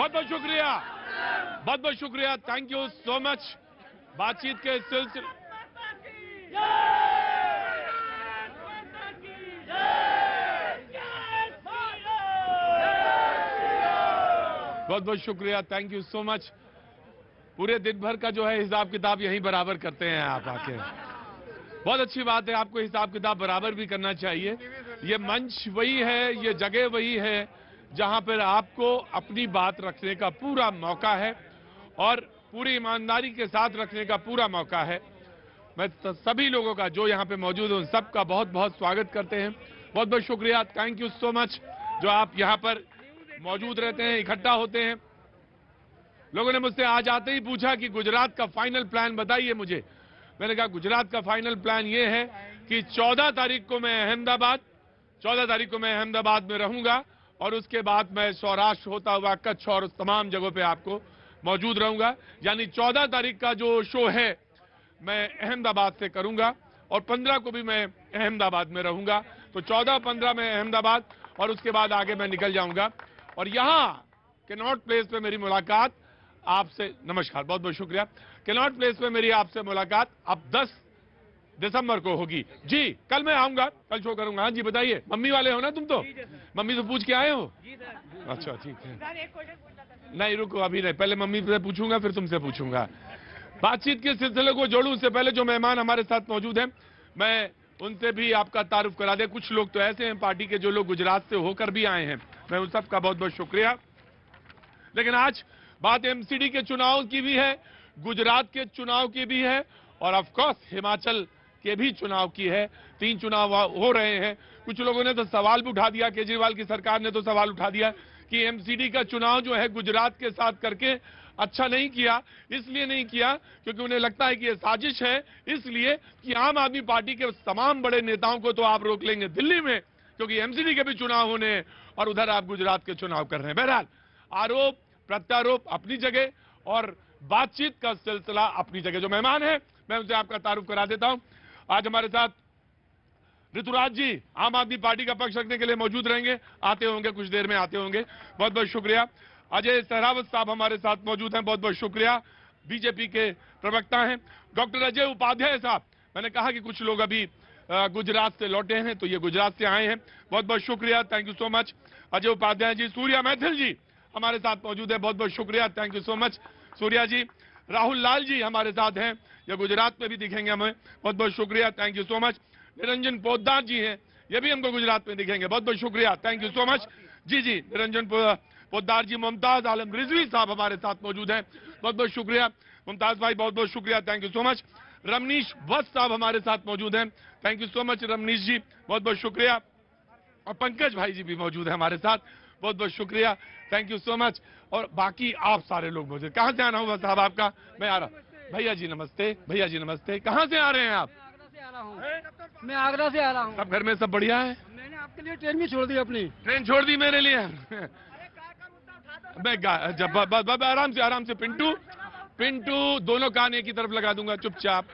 बहुत शुक्रिया, बहुत शुक्रिया, थैंक यू सो मच। बातचीत के सिलसिले बहुत शुक्रिया, थैंक यू सो मच। पूरे दिन भर का जो है हिसाब किताब यहीं बराबर करते हैं आप आके। बहुत अच्छी बात है, आपको हिसाब किताब बराबर भी करना चाहिए। ये मंच वही है, ये जगह वही है जहां पर आपको अपनी बात रखने का पूरा मौका है और पूरी ईमानदारी के साथ रखने का पूरा मौका है। मैं सभी लोगों का जो यहां पे मौजूद हूं सबका बहुत बहुत स्वागत करते हैं। बहुत बहुत शुक्रिया, थैंक यू सो मच जो आप यहां पर मौजूद रहते हैं, इकट्ठा होते हैं। लोगों ने मुझसे आज आते ही पूछा कि गुजरात का फाइनल प्लान बताइए मुझे। मैंने कहा गुजरात का फाइनल प्लान ये है कि 14 तारीख को मैं अहमदाबाद में रहूंगा और उसके बाद मैं सौराष्ट्र होता हुआ कच्छ और तमाम जगहों पे आपको मौजूद रहूंगा। यानी 14 तारीख का जो शो है मैं अहमदाबाद से करूंगा और 15 को भी मैं अहमदाबाद में रहूंगा। तो 14-15 में अहमदाबाद और उसके बाद आगे मैं निकल जाऊंगा। और यहां कैनॉट प्लेस पे मेरी मुलाकात आपसे, नमस्कार, बहुत बहुत शुक्रिया। कैनॉट प्लेस पे मेरी आपसे मुलाकात अब 10 दिसंबर को होगी। जी, कल मैं आऊंगा, कल शो करूंगा। हाँ जी, बताइए, मम्मी वाले हो ना तुम तो? मम्मी से पूछ के आए हो? अच्छा, ठीक है। नहीं रुको, अभी नहीं, पहले मम्मी से पूछूंगा फिर तुमसे पूछूंगा। बातचीत के सिलसिले को जोड़ूं उससे पहले जो मेहमान हमारे साथ मौजूद हैं, मैं उनसे भी आपका तारुफ करा दे। कुछ लोग तो ऐसे हैं पार्टी के जो लोग गुजरात से होकर भी आए हैं, मैं उन सबका बहुत बहुत शुक्रिया। लेकिन आज बात एमसीडी के चुनाव की भी है, गुजरात के चुनाव की भी है और ऑफ कोर्स हिमाचल के भी चुनाव की है। 3 चुनाव हो रहे हैं। कुछ लोगों ने तो सवाल भी उठा दिया, केजरीवाल की सरकार ने तो सवाल उठा दिया कि एमसीडी का चुनाव जो है गुजरात के साथ करके अच्छा नहीं किया। इसलिए नहीं किया क्योंकि उन्हें लगता है कि यह साजिश है, इसलिए कि आम आदमी पार्टी के तमाम बड़े नेताओं को तो आप रोक लेंगे दिल्ली में क्योंकि एमसीडी के भी चुनाव होने हैं और उधर आप गुजरात के चुनाव कर रहे हैं। बहरहाल आरोप प्रत्यारोप अपनी जगह और बातचीत का सिलसिला अपनी जगह। जो मेहमान है मैं उनसे आपका तारुफ करा देता हूं। आज हमारे साथ ऋतुराज जी आम आदमी पार्टी का पक्ष रखने के लिए मौजूद रहेंगे, आते होंगे, कुछ देर में आते होंगे। बहुत बहुत शुक्रिया। अजय सहरावत साहब हमारे साथ मौजूद हैं, बहुत बहुत शुक्रिया, बीजेपी के प्रवक्ता हैं। डॉक्टर अजय उपाध्याय साहब, मैंने कहा कि कुछ लोग अभी गुजरात से लौटे हैं तो ये गुजरात से आए हैं, बहुत बहुत शुक्रिया, thank you so much Ajay Upadhyay ji. Surya Maithil ji हमारे साथ मौजूद है, बहुत बहुत शुक्रिया, thank you so much Surya ji. Rahul Lal ji हमारे साथ हैं, ये गुजरात में भी दिखेंगे हमें, बहुत बहुत शुक्रिया, thank you so much. Niranjan Poddar ji हैं, ये भी हमको गुजरात में दिखेंगे, बहुत बहुत शुक्रिया, थैंक यू सो मच। जी जी, निरंजन पोद्दार जी। मुमताज आलम रिजवी साहब हमारे साथ मौजूद हैं, बहुत बहुत शुक्रिया मुमताज भाई, बहुत बहुत शुक्रिया, thank you so much. Ramnish वत्स साहब हमारे साथ मौजूद हैं, thank you so much Ramnish जी, बहुत बहुत शुक्रिया। और पंकज भाई जी भी मौजूद है हमारे साथ, बहुत बहुत शुक्रिया, थैंक यू सो मच। और बाकी आप सारे लोग मौजूद। कहां से आना होगा साहब आपका? मैं आ रहा। भैया जी नमस्ते, भैया जी नमस्ते, कहां से आ रहे हैं आप? मैं आगरा से आ रहा हूँ। सब घर में सब बढ़िया है? मैंने आपके लिए ट्रेन भी छोड़ दी, अपनी ट्रेन छोड़ दी मेरे लिए। मैं आराम से पिंटू दोनों कान एक ही तरफ लगा दूंगा, चुपचाप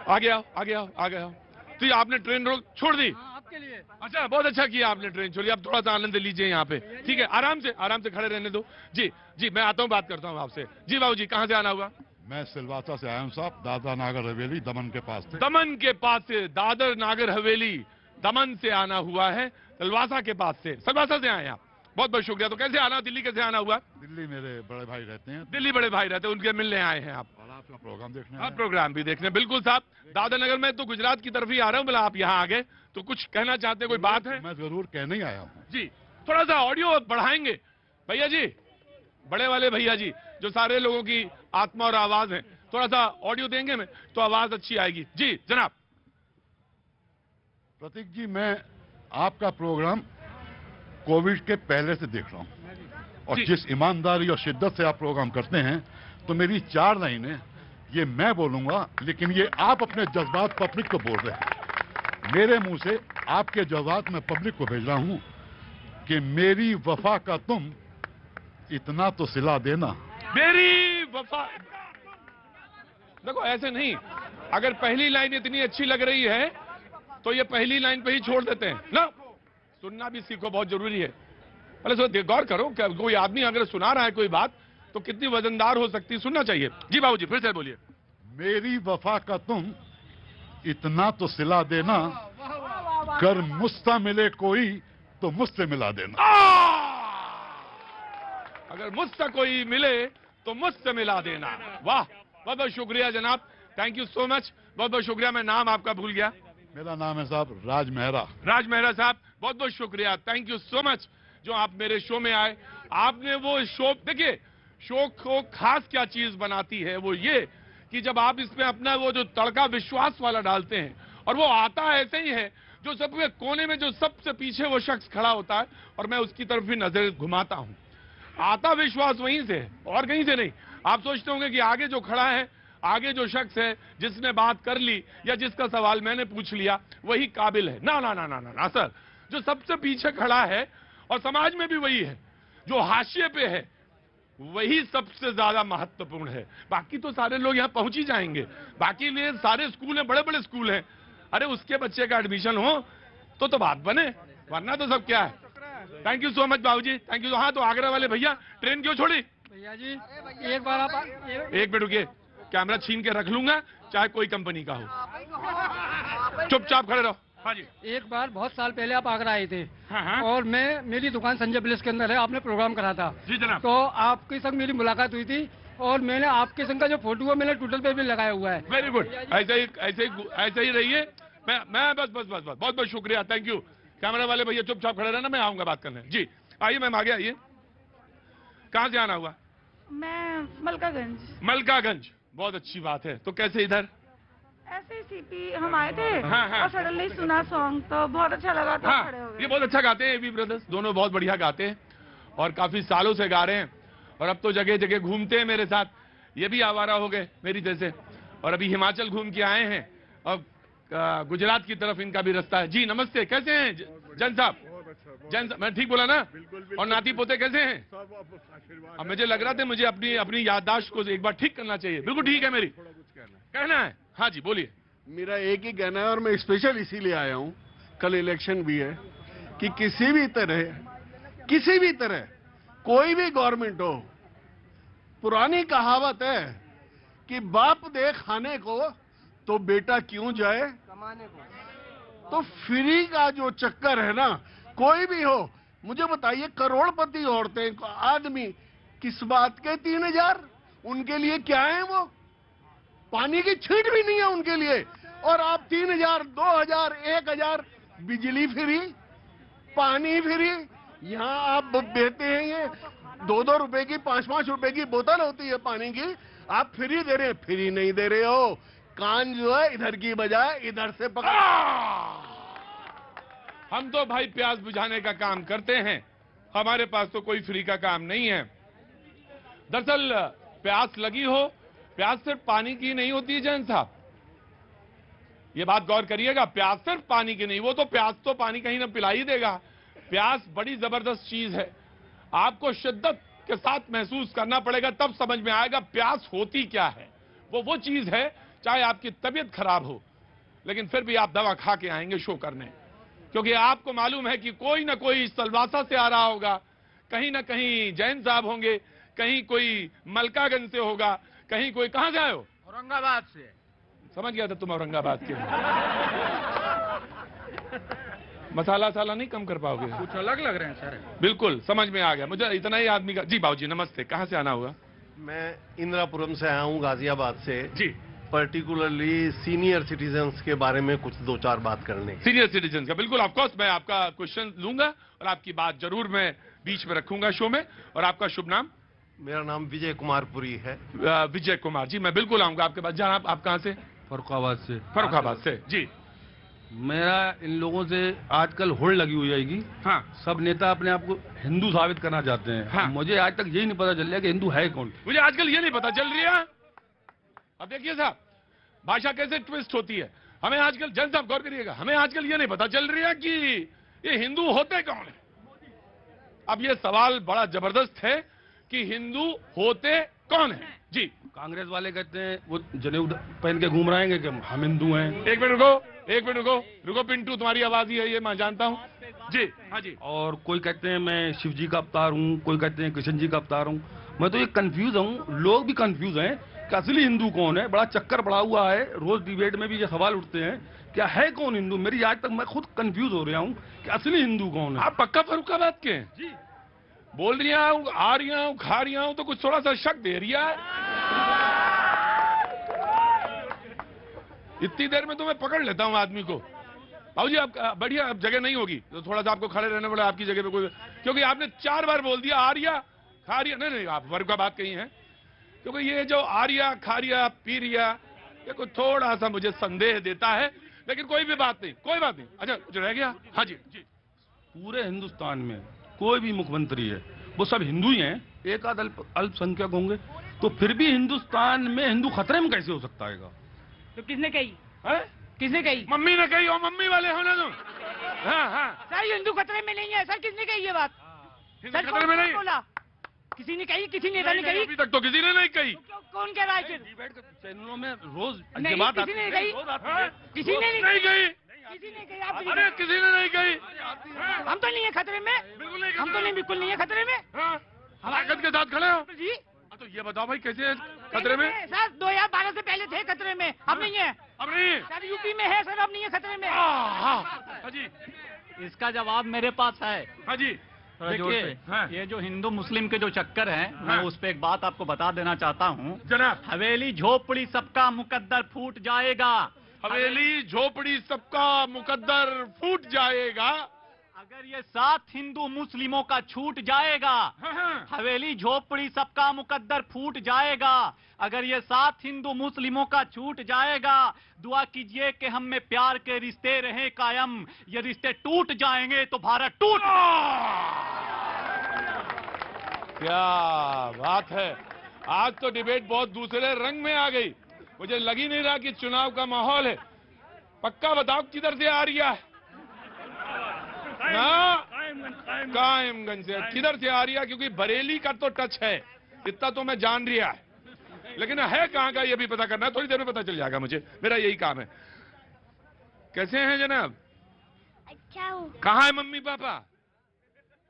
आगे आओ, आगे आओ, आगे आओ। तो ये आपने ट्रेन रोक छोड़ दी? आपके लिए। अच्छा, बहुत अच्छा किया आपने ट्रेन छोड़ी। आप थोड़ा सा आनंद लीजिए यहाँ पे, ठीक है, आराम से खड़े रहने दो। जी जी, मैं आता हूँ, बात करता हूँ आपसे। जी बाबू जी, कहाँ से आना हुआ? मैं सिलवासा से आया हूँ साहब, दादर नागर हवेली दमन के पास से। दमन के पास से, दादर नागर हवेली दमन से आना हुआ है, सिलवासा के पास से, सिलवासा से आए आप, बहुत बहुत शुक्रिया। तो कैसे आना, दिल्ली कैसे आना हुआ? दिल्ली मेरे बड़े भाई रहते हैं। दिल्ली बड़े भाई रहते हैं, उनके मिलने आए हैं आप? और आपका प्रोग्राम देखने। हाँ, प्रोग्राम भी देखने, बिल्कुल साहब। दादर नगर में तो गुजरात की तरफ ही आ रहा हूँ, बोला आप यहाँ आ गए तो कुछ कहना चाहते हैं, कोई बात है? मैं जरूर कहने ही आया हूँ जी। थोड़ा सा ऑडियो बढ़ाएंगे भैया जी, बड़े वाले भैया जी जो सारे लोगों की आत्मा और आवाज है, थोड़ा सा ऑडियो देंगे में तो आवाज अच्छी आएगी। जी जनाब। प्रतीक जी, मैं आपका प्रोग्राम कोविड के पहले से देख रहा हूँ और जिस ईमानदारी और शिद्दत से आप प्रोग्राम करते हैं, तो मेरी 4 लाइनें ये मैं बोलूंगा, लेकिन ये आप अपने जज्बात पब्लिक को बोल रहे हैं। मेरे मुंह से आपके जज्बात मैं पब्लिक को भेज रहा हूं कि मेरी वफा का तुम इतना तो सिला देना। मेरी वफा, देखो ऐसे नहीं, अगर पहली लाइन इतनी अच्छी लग रही है तो ये पहली लाइन पे ही छोड़ देते हैं ना, सुनना भी सीखो, बहुत जरूरी है। अरे गौर करो, क्या कोई आदमी अगर सुना रहा है कोई बात तो कितनी वजनदार हो सकती है, सुनना चाहिए। जी बाबूजी फिर से बोलिए। मेरी वफा का तुम इतना तो सिला देना, कर मुझसे मिले कोई तो मुझसे मिला देना। अगर मुझसे कोई मिले तो मुझसे मिला देना। वाह, बहुत बहुत शुक्रिया जनाब, थैंक यू सो मच, बहुत बहुत शुक्रिया। मैं नाम आपका भूल गया। मेरा नाम है साहब राज मेहरा। राज मेहरा साहब, बहुत बहुत शुक्रिया, थैंक यू सो मच जो आप मेरे शो में आए। आपने वो शो, देखिए शो को खास क्या चीज बनाती है वो ये कि जब आप इसमें अपना वो जो तड़का विश्वास वाला डालते हैं, और वो आता ऐसे ही है जो सबके कोने में जो सबसे पीछे वो शख्स खड़ा होता है और मैं उसकी तरफ भी नजर घुमाता हूं। आता विश्वास वहीं से है और कहीं से नहीं। आप सोचते होंगे कि आगे जो खड़ा है, आगे जो शख्स है जिसने बात कर ली या जिसका सवाल मैंने पूछ लिया वही काबिल है। ना ना ना ना ना, ना सर, जो सबसे पीछे खड़ा है और समाज में भी वही है, जो हाशिए पे है, वही सबसे ज्यादा महत्वपूर्ण है। बाकी तो सारे लोग यहाँ पहुंच ही जाएंगे, बाकी लिए सारे स्कूल हैं, बड़े बड़े स्कूल हैं, अरे उसके बच्चे का एडमिशन हो तो बात बने, वरना तो सब क्या है। थैंक यू सो मच बाबूजी, थैंक यू। हाँ तो आगरा वाले भैया ट्रेन क्यों छोड़ी? भैया जी एक बार आप एक मिनट रुकिए, कैमरा छीन के रख लूंगा चाहे कोई कंपनी का हो, चुपचाप खड़े रहो। हाँ जी। एक बार बहुत साल पहले आप आगरा आए थे। हाँ। और मेरी दुकान संजय प्लेस के अंदर है, आपने प्रोग्राम करा था। जी जनाब। तो आपके संग मेरी मुलाकात हुई थी और मैंने आपके संग का जो फोटो है मैंने ट्विटर पे भी लगाया हुआ है। वेरी गुड, ऐसे ही रहिए। मैं बस बहुत बहुत शुक्रिया, थैंक यू। कैमरा वाले भैया चुपचाप खड़े रहना, मैं आऊंगा बात करने। जी आइए मैम, आगे आइए। कहाँ से आना हुआ? मैं मलकागंज। मलकागंज, बहुत अच्छी बात है। तो कैसे इधर? ऐसे ही सीपी हम आए थे। हाँ। और सडनली सुना सॉन्ग तो बहुत अच्छा लगा, तो खड़े हो हाँ, गए। ये बहुत अच्छा गाते हैं एबी ब्रदर्स, दोनों बहुत बढ़िया गाते हैं और काफी सालों से गा रहे हैं और अब तो जगह जगह घूमते हैं मेरे साथ। ये भी आवारा हो गए मेरी जैसे, और अभी हिमाचल घूम के आए हैं और गुजरात की तरफ इनका भी रास्ता है। जी नमस्ते, कैसे हैं जन साहब? जन साहब, मैं ठीक बोला ना? और नाती पोते कैसे हैं? अब मुझे लग रहा था मुझे अपनी याददाश्त को एक बार ठीक करना चाहिए। बिल्कुल ठीक है मेरी, कहना है। हाँ जी बोलिए। मेरा एक ही कहना है और मैं स्पेशल इसीलिए आया हूं, कल इलेक्शन भी है, कि किसी भी तरह कोई भी गवर्नमेंट हो, पुरानी कहावत है कि बाप दे खाने को तो बेटा क्यों जाए कमाने को। तो फ्री का जो चक्कर है ना, कोई भी हो, मुझे बताइए करोड़पति औरतें आदमी किस बात के 3,000, उनके लिए क्या है? वो पानी की छींट भी नहीं है उनके लिए। और आप 3,000, 2,000, 1,000 बिजली फ्री, पानी फ्री। यहाँ आप देते हैं ये 2-2 रुपए की, 5-5 रुपए की बोतल होती है पानी की, आप फ्री दे रहे हैं। फ्री नहीं दे रहे हो, कान जो है इधर की बजाय इधर से पकड़। हम तो भाई प्यास बुझाने का काम करते हैं, हमारे पास तो कोई फ्री का काम नहीं है। दरअसल प्यास लगी हो, प्यास सिर्फ पानी की नहीं होती है जैन साहब, ये बात गौर करिएगा। प्यास सिर्फ पानी की नहीं, वो तो प्यास तो पानी कहीं ना पिला ही देगा। प्यास बड़ी जबरदस्त चीज है, आपको शिद्दत के साथ महसूस करना पड़ेगा, तब समझ में आएगा प्यास होती क्या है। वो चीज है, चाहे आपकी तबीयत खराब हो लेकिन फिर भी आप दवा खा के आएंगे शो करने, क्योंकि आपको मालूम है कि कोई ना कोई सलवासा से आ रहा होगा, कहीं ना कहीं जैन साहब होंगे, कहीं कोई मलकागंज से होगा, कहीं कोई, कहां से आए हो? औरंगाबाद से। समझ गया था तुम औरंगाबाद के। मसाला साला नहीं कम कर पाओगे? कुछ अलग लग रहे हैं सर। बिल्कुल समझ में आ गया मुझे, इतना ही आदमी का। जी बाबूजी नमस्ते, कहां से आना हुआ? मैं इंदिरापुरम से आया हूँ, गाजियाबाद से। जी। पर्टिकुलरली सीनियर सिटीजन्स के बारे में कुछ 2-4 बात करने। सीनियर सिटीजन का बिल्कुल, ऑफकोर्स मैं आपका क्वेश्चन लूंगा और आपकी बात जरूर मैं बीच में रखूंगा शो में। और आपका शुभ नाम? मेरा नाम विजय कुमार पुरी है। विजय कुमार जी, मैं बिल्कुल आऊंगा आपके पास। जनाब आप कहां से? फर्रुखाबाद से। फर्रुखाबाद से। जी। मेरा इन लोगों से आजकल होड़ लगी हुई जाएगी। हाँ। सब नेता अपने आप को हिंदू साबित करना चाहते हैं। हाँ। मुझे आज तक यही नहीं पता चल रहा कि हिंदू है कौन। मुझे आजकल ये नहीं पता चल रही है। अब देखिए साहब, भाषा कैसे ट्विस्ट होती है। हमें आजकल, जन साहब गौर करिएगा, हमें आजकल ये नहीं पता चल रही है कि ये हिंदू होते कौन है। अब ये सवाल बड़ा जबरदस्त है कि हिंदू होते कौन है। जी। कांग्रेस वाले कहते हैं वो जनेऊ पहन के घूम रहे हैं कि हम हिंदू हैं। एक मिनट रुको पिंटू, तुम्हारी आवाज ही है ये, मैं जानता हूं। जी हाँ जी। और कोई कहते हैं मैं शिव जी का अवतार हूँ, कोई कहते हैं कृष्ण जी का अवतार हूँ। मैं तो ये कंफ्यूज हूँ, लोग भी कंफ्यूज हैं कि असली हिंदू कौन है। बड़ा चक्कर पड़ा हुआ है, रोज डिबेट में भी ये सवाल उठते हैं, क्या है कौन हिंदू। मेरी आज तक मैं खुद कंफ्यूज हो रहा हूँ कि असली हिंदू कौन है। आप पक्का फर्रुखाबाद के हैं? जी। बोल रहा हूँ, आ रहा हूँ, खा रहा हूँ, तो कुछ थोड़ा सा शक दे रही है। इतनी देर में तो मैं पकड़ लेता हूँ आदमी को। बाबू जी आप बढ़िया, अब जगह नहीं होगी तो थोड़ा सा आपको खड़े रहने वाला, आपकी जगह पे कोई, क्योंकि आपने 4 बार बोल दिया आर्या खारिया। नहीं नहीं, आप फर्रुखाबाद कहीं हैं, क्योंकि ये जो आर्या खारिया पीरिया ये को थोड़ा सा मुझे संदेह देता है, लेकिन कोई भी बात नहीं, कोई बात नहीं। अच्छा जो रह गया, हाँ जी जी। पूरे हिंदुस्तान में कोई भी मुख्यमंत्री है वो सब हिंदू ही हैं, एक आध अल्पसंख्यक होंगे, तो फिर भी हिंदुस्तान में हिंदू खतरे में कैसे हो सकता है? तो किसने कही है? किसने कही? मम्मी ने कही, और मम्मी वाले हो ना तुम। हाँ हाँ, सर हिंदू खतरे में नहीं है सर, किसने कही ये बात? हिंदू खतरे में नहीं बोला किसी ने कही, किसी नेता ने कही? अभी तक तो किसी ने नहीं कही। कौन कह रहा है फिर? डिबेट के चैनलों में रोज नहीं, ये बात किसी ने कही? किसी ने नहीं नहीं कही। किसी ने कही? आप अरे किसी ने नहीं कही। हम तो नहीं है खतरे में, बिल्कुल नहीं, हम तो नहीं, बिल्कुल नहीं है खतरे में। हाँ, ताकत के साथ खड़े हो। जी तो ये बताओ भाई कैसे खतरे में? सर 2012 से पहले थे खतरे में, अब नहीं है अब नहीं। सर। यूपी में है सर, अब नहीं है खतरे में। हाँ जी, इसका जवाब मेरे पास है। हाँ जी। देखिए हाँ। ये जो हिंदू मुस्लिम के जो चक्कर हैं, मैं हाँ। उस पे एक बात आपको बता देना चाहता हूँ। जनाब, हवेली झोपड़ी सबका मुकद्दर फूट जाएगा। हवेली झोपड़ी सबका मुकद्दर फूट जाएगा। अगर ये 7 हिंदू मुस्लिमों का छूट जाएगा, हाँ, हाँ। हवेली झोपड़ी सबका मुकद्दर फूट जाएगा। अगर ये 7 हिंदू मुस्लिमों का छूट जाएगा, दुआ कीजिए कि हम में प्यार के रिश्ते रहें कायम। ये रिश्ते टूट जाएंगे तो भारत टूट। क्या बात है, आज तो डिबेट बहुत दूसरे रंग में आ गई। मुझे लग ही नहीं रहा कि चुनाव का माहौल है। पक्का बताओ किधर से आ रही है ना? कायमगंज से। किधर से आ रही है? क्योंकि बरेली का तो टच है, इतना तो मैं जान रिया है, लेकिन है कहां का ये भी पता करना है। थोड़ी देर में पता चल जाएगा मुझे, मेरा यही काम है। कैसे हैं जनाब? अच्छा हूँ। कहाँ है मम्मी पापा?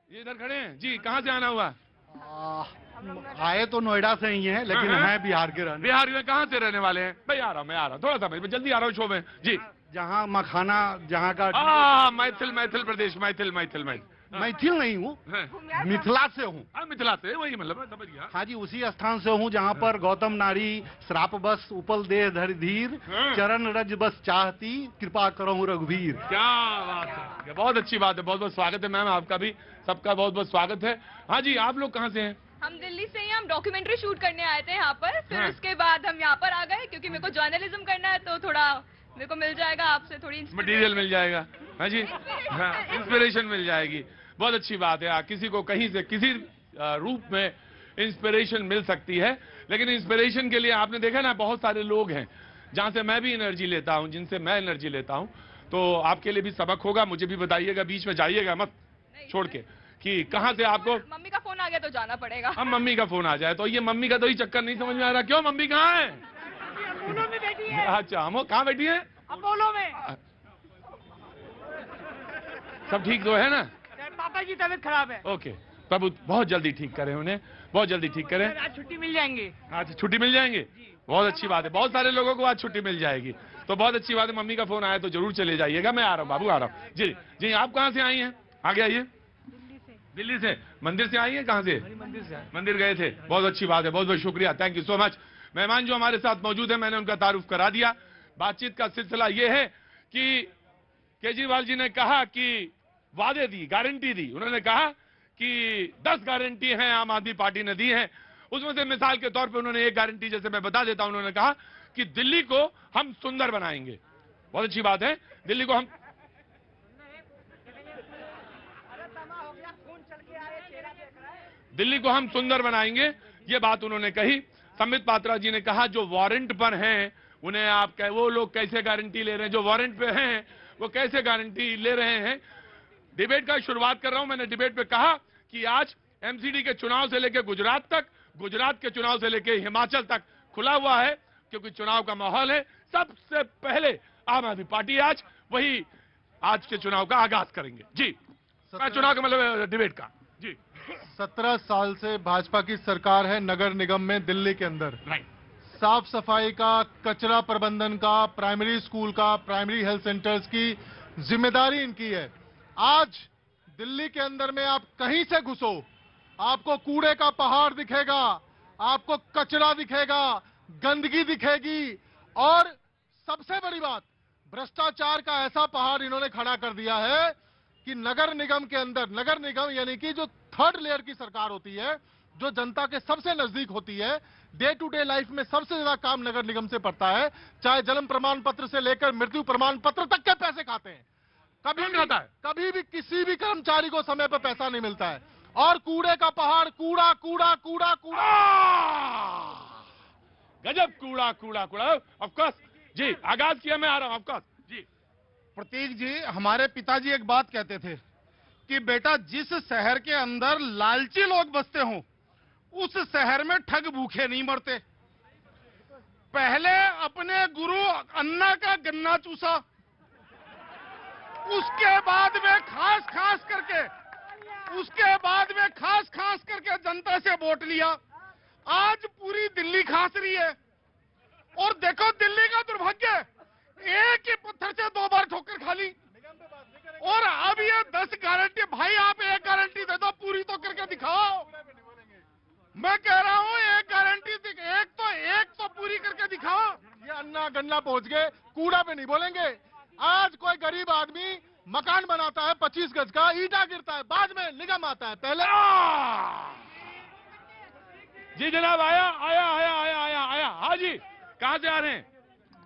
ये इधर खड़े हैं जी। कहाँ से आना हुआ? आए तो नोएडा से ही हैं, लेकिन हाँ, हैं बिहार के रहने। बिहार में कहाँ से रहने वाले हैं? भाई आ रहा हूँ, मैं आ रहा हूँ, थोड़ा सा मैं जल्दी आ रहा हूँ शो में जी। जहाँ मखाना, जहाँ का मैथिल प्रदेश, मैथिल मैथिल नहीं हूँ, हाँ। मिथिला से हूँ। मिथिला से, वही मतलब मैं समझ गया। हाँ जी, उसी स्थान से हूँ जहाँ पर गौतम नारी श्राप बस उपल देह धर धीर, हाँ। चरण रज बस चाहती कृपा करो रघुवीर। क्या बात है, बहुत अच्छी बात है। बहुत बहुत स्वागत है मैम, आपका भी, सबका बहुत बहुत स्वागत है। हाँ जी, आप लोग कहाँ से हैं? हम दिल्ली से ही, हम डॉक्यूमेंट्री शूट करने आए थे यहाँ पर। फिर हाँ। उसके बाद हम यहाँ पर आ गए, क्योंकि मेरे को जर्नलिज्म करना है, तो थोड़ा मेरे को मिल जाएगा आपसे थोड़ी मटेरियल मिल जाएगा। हाँ जी, हाँ, इंस्पिरेशन मिल जाएगी। बहुत अच्छी बात है। किसी को कहीं से किसी रूप में इंस्पिरेशन मिल सकती है, लेकिन इंस्पिरेशन के लिए आपने देखा ना, बहुत सारे लोग हैं जहां से मैं भी एनर्जी लेता हूं, जिनसे मैं एनर्जी लेता हूं। तो आपके लिए भी सबक होगा, मुझे भी बताइएगा, बीच में जाइएगा मत छोड़ के कि कहां से आपको। मम्मी का फोन आ गया तो जाना पड़ेगा। हम मम्मी का फोन आ जाए तो ये मम्मी का तो ही चक्कर नहीं समझ में आ रहा। क्यों, मम्मी कहाँ है? अपोलो में बैठी है। अच्छा, हम कहाँ बैठी है? अपोलो में। सब ठीक तो है ना? पापा की तबीयत खराब है। ओके, प्रभु बहुत जल्दी ठीक करें उन्हें, बहुत जल्दी ठीक करें। आज छुट्टी मिल जाएंगे। आज छुट्टी मिल जाएंगे, बहुत अच्छी बात है। बहुत सारे लोगों को आज छुट्टी मिल जाएगी, तो बहुत अच्छी बात है। मम्मी का फोन आया तो जरूर चले जाइएगा। मैं आ रहा हूँ बाबू, आ रहा हूँ जी। जी, आप कहाँ से आई हैं? आगे आइए। दिल्ली से। मंदिर से आई हैं? कहाँ से? मंदिर से। मंदिर गए थे, बहुत अच्छी बात है, बहुत बहुत शुक्रिया, थैंक यू सो मच। मेहमान जो हमारे साथ मौजूद है, मैंने उनका तारुफ करा दिया। बातचीत का सिलसिला ये है कि केजरीवाल जी ने कहा कि वादे दी, गारंटी दी। उन्होंने कहा कि 10 गारंटी हैं आम आदमी पार्टी ने दी हैं, उसमें से मिसाल के तौर पे उन्होंने एक गारंटी, जैसे मैं बता देता हूं, उन्होंने कहा कि दिल्ली को हम सुंदर बनाएंगे। बहुत अच्छी बात है, दिल्ली को हम सुंदर बनाएंगे, ये बात उन्होंने कही। संबित पात्रा जी ने कहा जो वारंट पर हैं उन्हें आप वो लोग कैसे गारंटी ले रहे हैं, जो वारंट पे हैं वो कैसे गारंटी ले रहे हैं। डिबेट का शुरुआत कर रहा हूं। मैंने डिबेट पे कहा कि आज एमसीडी के चुनाव से लेकर गुजरात तक, गुजरात के चुनाव से लेकर हिमाचल तक खुला हुआ है, क्योंकि चुनाव का माहौल है। सबसे पहले आम आदमी पार्टी आज के चुनाव का आगाज करेंगे जी। चुनाव का मतलब डिबेट का। जी 17 साल से भाजपा की सरकार है नगर निगम में दिल्ली के अंदर। राइट। साफ सफाई का, कचरा प्रबंधन का, प्राइमरी स्कूल का, प्राइमरी हेल्थ सेंटर्स की जिम्मेदारी इनकी है। आज दिल्ली के अंदर में आप कहीं से घुसो, आपको कूड़े का पहाड़ दिखेगा, आपको कचरा दिखेगा, गंदगी दिखेगी, और सबसे बड़ी बात, भ्रष्टाचार का ऐसा पहाड़ इन्होंने खड़ा कर दिया है कि नगर निगम के अंदर, नगर निगम यानी कि जो थर्ड लेयर की सरकार होती है, जो जनता के सबसे नजदीक होती है, डे टू डे लाइफ में सबसे ज्यादा काम नगर निगम से पड़ता है। चाहे जन्म प्रमाण पत्र से लेकर मृत्यु प्रमाण पत्र तक के पैसे खाते हैं। कभी भी किसी भी कर्मचारी को समय पर पैसा नहीं मिलता है। और कूड़े का पहाड़, कूड़ा कूड़ा कूड़ा कूड़ा, गजब कूड़ा कूड़ा कूड़ा। ऑफ कोर्स जी, आगाज किया, मैं आ रहा हूं। ऑफ कोर्स जी। प्रतीक जी, हमारे पिताजी एक बात कहते थे कि बेटा, जिस शहर के अंदर लालची लोग बसते हों, उस शहर में ठग भूखे नहीं मरते। पहले अपने गुरु अन्ना का गन्ना चूसा, उसके बाद में खास खास करके जनता से वोट लिया। आज पूरी दिल्ली खास रही है। और देखो दिल्ली का दुर्भाग्य, एक ही पत्थर से 2 बार ठोकर खा ली। और अब ये 10 गारंटी, भाई आप एक गारंटी दे दो, पूरी तो करके दिखाओ। मैं कह रहा हूँ एक गारंटी, एक तो पूरी करके दिखाओ। ये अन्ना गन्ना पहुंच गए, कूड़ा पे नहीं बोलेंगे। आज कोई गरीब आदमी मकान बनाता है 25 गज का, ईटा गिरता है, बाद में निगम आता है, पहले। जी जनाब, आया। हाँ जी, कहाँ से आ रहे हैं?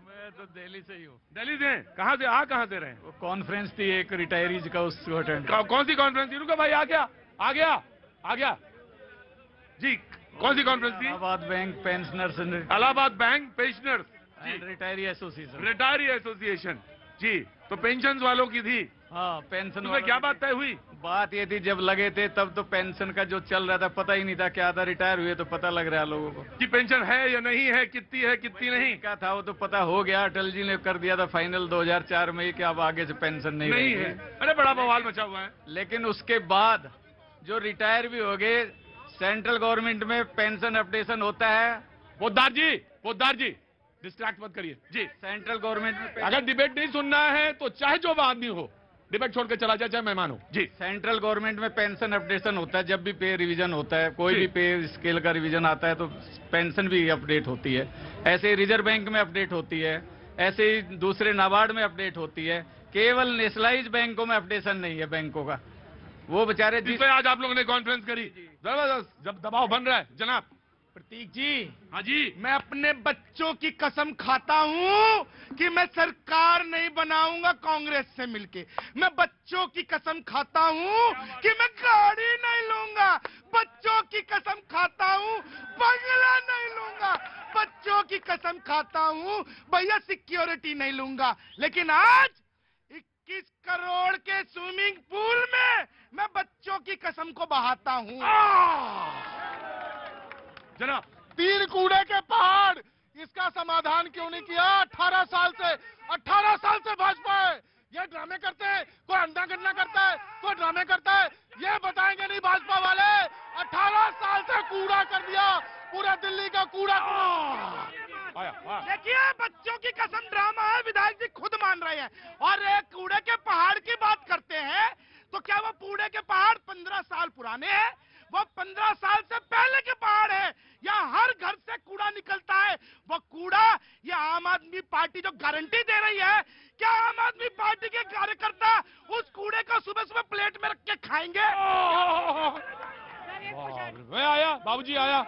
मैं तो दिल्ली से ही हूँ। दिल्ली से? कहाँ से रहे हैं? वो कॉन्फ्रेंस थी एक रिटायरीज का, उसको अटेंड। कौन सी कॉन्फ्रेंस थी? रुको भाई, आ गया जी। कौन सी कॉन्फ्रेंस थी? Allahabad bank pensioners Allahabad bank pensioners and retiree association जी। तो पेंशन वालों की थी। हाँ, पेंशन। उसमें क्या बात तय हुई? बात ये थी, जब लगे थे तब तो पेंशन का जो चल रहा था पता ही नहीं था क्या था। रिटायर हुए तो पता लग रहा है लोगों को कि पेंशन है या नहीं है, कितनी नहीं। क्या था वो तो पता हो गया। अटल जी ने कर दिया था फाइनल 2004 में कि अब आगे से पेंशन नहीं है। अरे बड़ा बवाल मचा हुआ है। लेकिन उसके बाद जो रिटायर भी हो गए, सेंट्रल गवर्नमेंट में पेंशन अपडेशन होता है। पोद्दार जी डिस्ट्रैक्ट मत करिए जी। सेंट्रल गवर्नमेंट में अगर डिबेट नहीं सुनना है तो चाहे जो आदमी हो, डिबेट छोड़ के चला जाए, चाहे मेहमान हो जी। सेंट्रल गवर्नमेंट में पेंशन अपडेशन होता है। जब भी पे रिवीजन होता है, कोई भी पे स्केल का रिवीजन आता है तो पेंशन भी अपडेट होती है। ऐसे ही रिजर्व बैंक में अपडेट होती है, ऐसे ही दूसरे नाबार्ड में अपडेट होती है। केवल नेशनलाइज बैंकों में अपडेशन नहीं है बैंकों का। वो बेचारे जिसपे आज आप लोगों ने कॉन्फ्रेंस करी, जबरदस्त जब दबाव बन रहा है। जनाब प्रतीक जी। हाँ जी। मैं अपने बच्चों की कसम खाता हूँ कि मैं सरकार नहीं बनाऊंगा कांग्रेस से मिलके। मैं बच्चों की कसम खाता हूँ कि मैं गाड़ी नहीं लूंगा। बच्चों की कसम खाता हूँ बंगला नहीं लूंगा। बच्चों की कसम खाता हूँ भैया सिक्योरिटी नहीं लूंगा। लेकिन आज 21 करोड़ के स्विमिंग पूल में मैं बच्चों की कसम को बहाता हूँ। जनाब, 3 कूड़े के पहाड़, इसका समाधान क्यों नहीं किया? 18 साल से भाजपा है। ये ड्रामे करते हैं, कोई अंडा गन्ना करता है, कोई ड्रामे करता है, ये बताएंगे नहीं भाजपा वाले। 18 साल से कूड़ा कर दिया, पूरा दिल्ली का कूड़ा। देखिए, बच्चों की कसम ड्रामा है, विधायक जी खुद मान रहे हैं। और एक कूड़े के पहाड़ की बात करते हैं तो क्या वो कूड़े के पहाड़ 15 साल पुराने हैं? वो 15 साल से पहले के पहाड़ है। या हर घर से कूड़ा निकलता है, वो कूड़ा ये आम आदमी पार्टी जो गारंटी दे रही है, क्या आम आदमी पार्टी के कार्यकर्ता उस कूड़े को सुबह सुबह प्लेट में रख के खाएंगे? मैं आया, बाबूजी आया।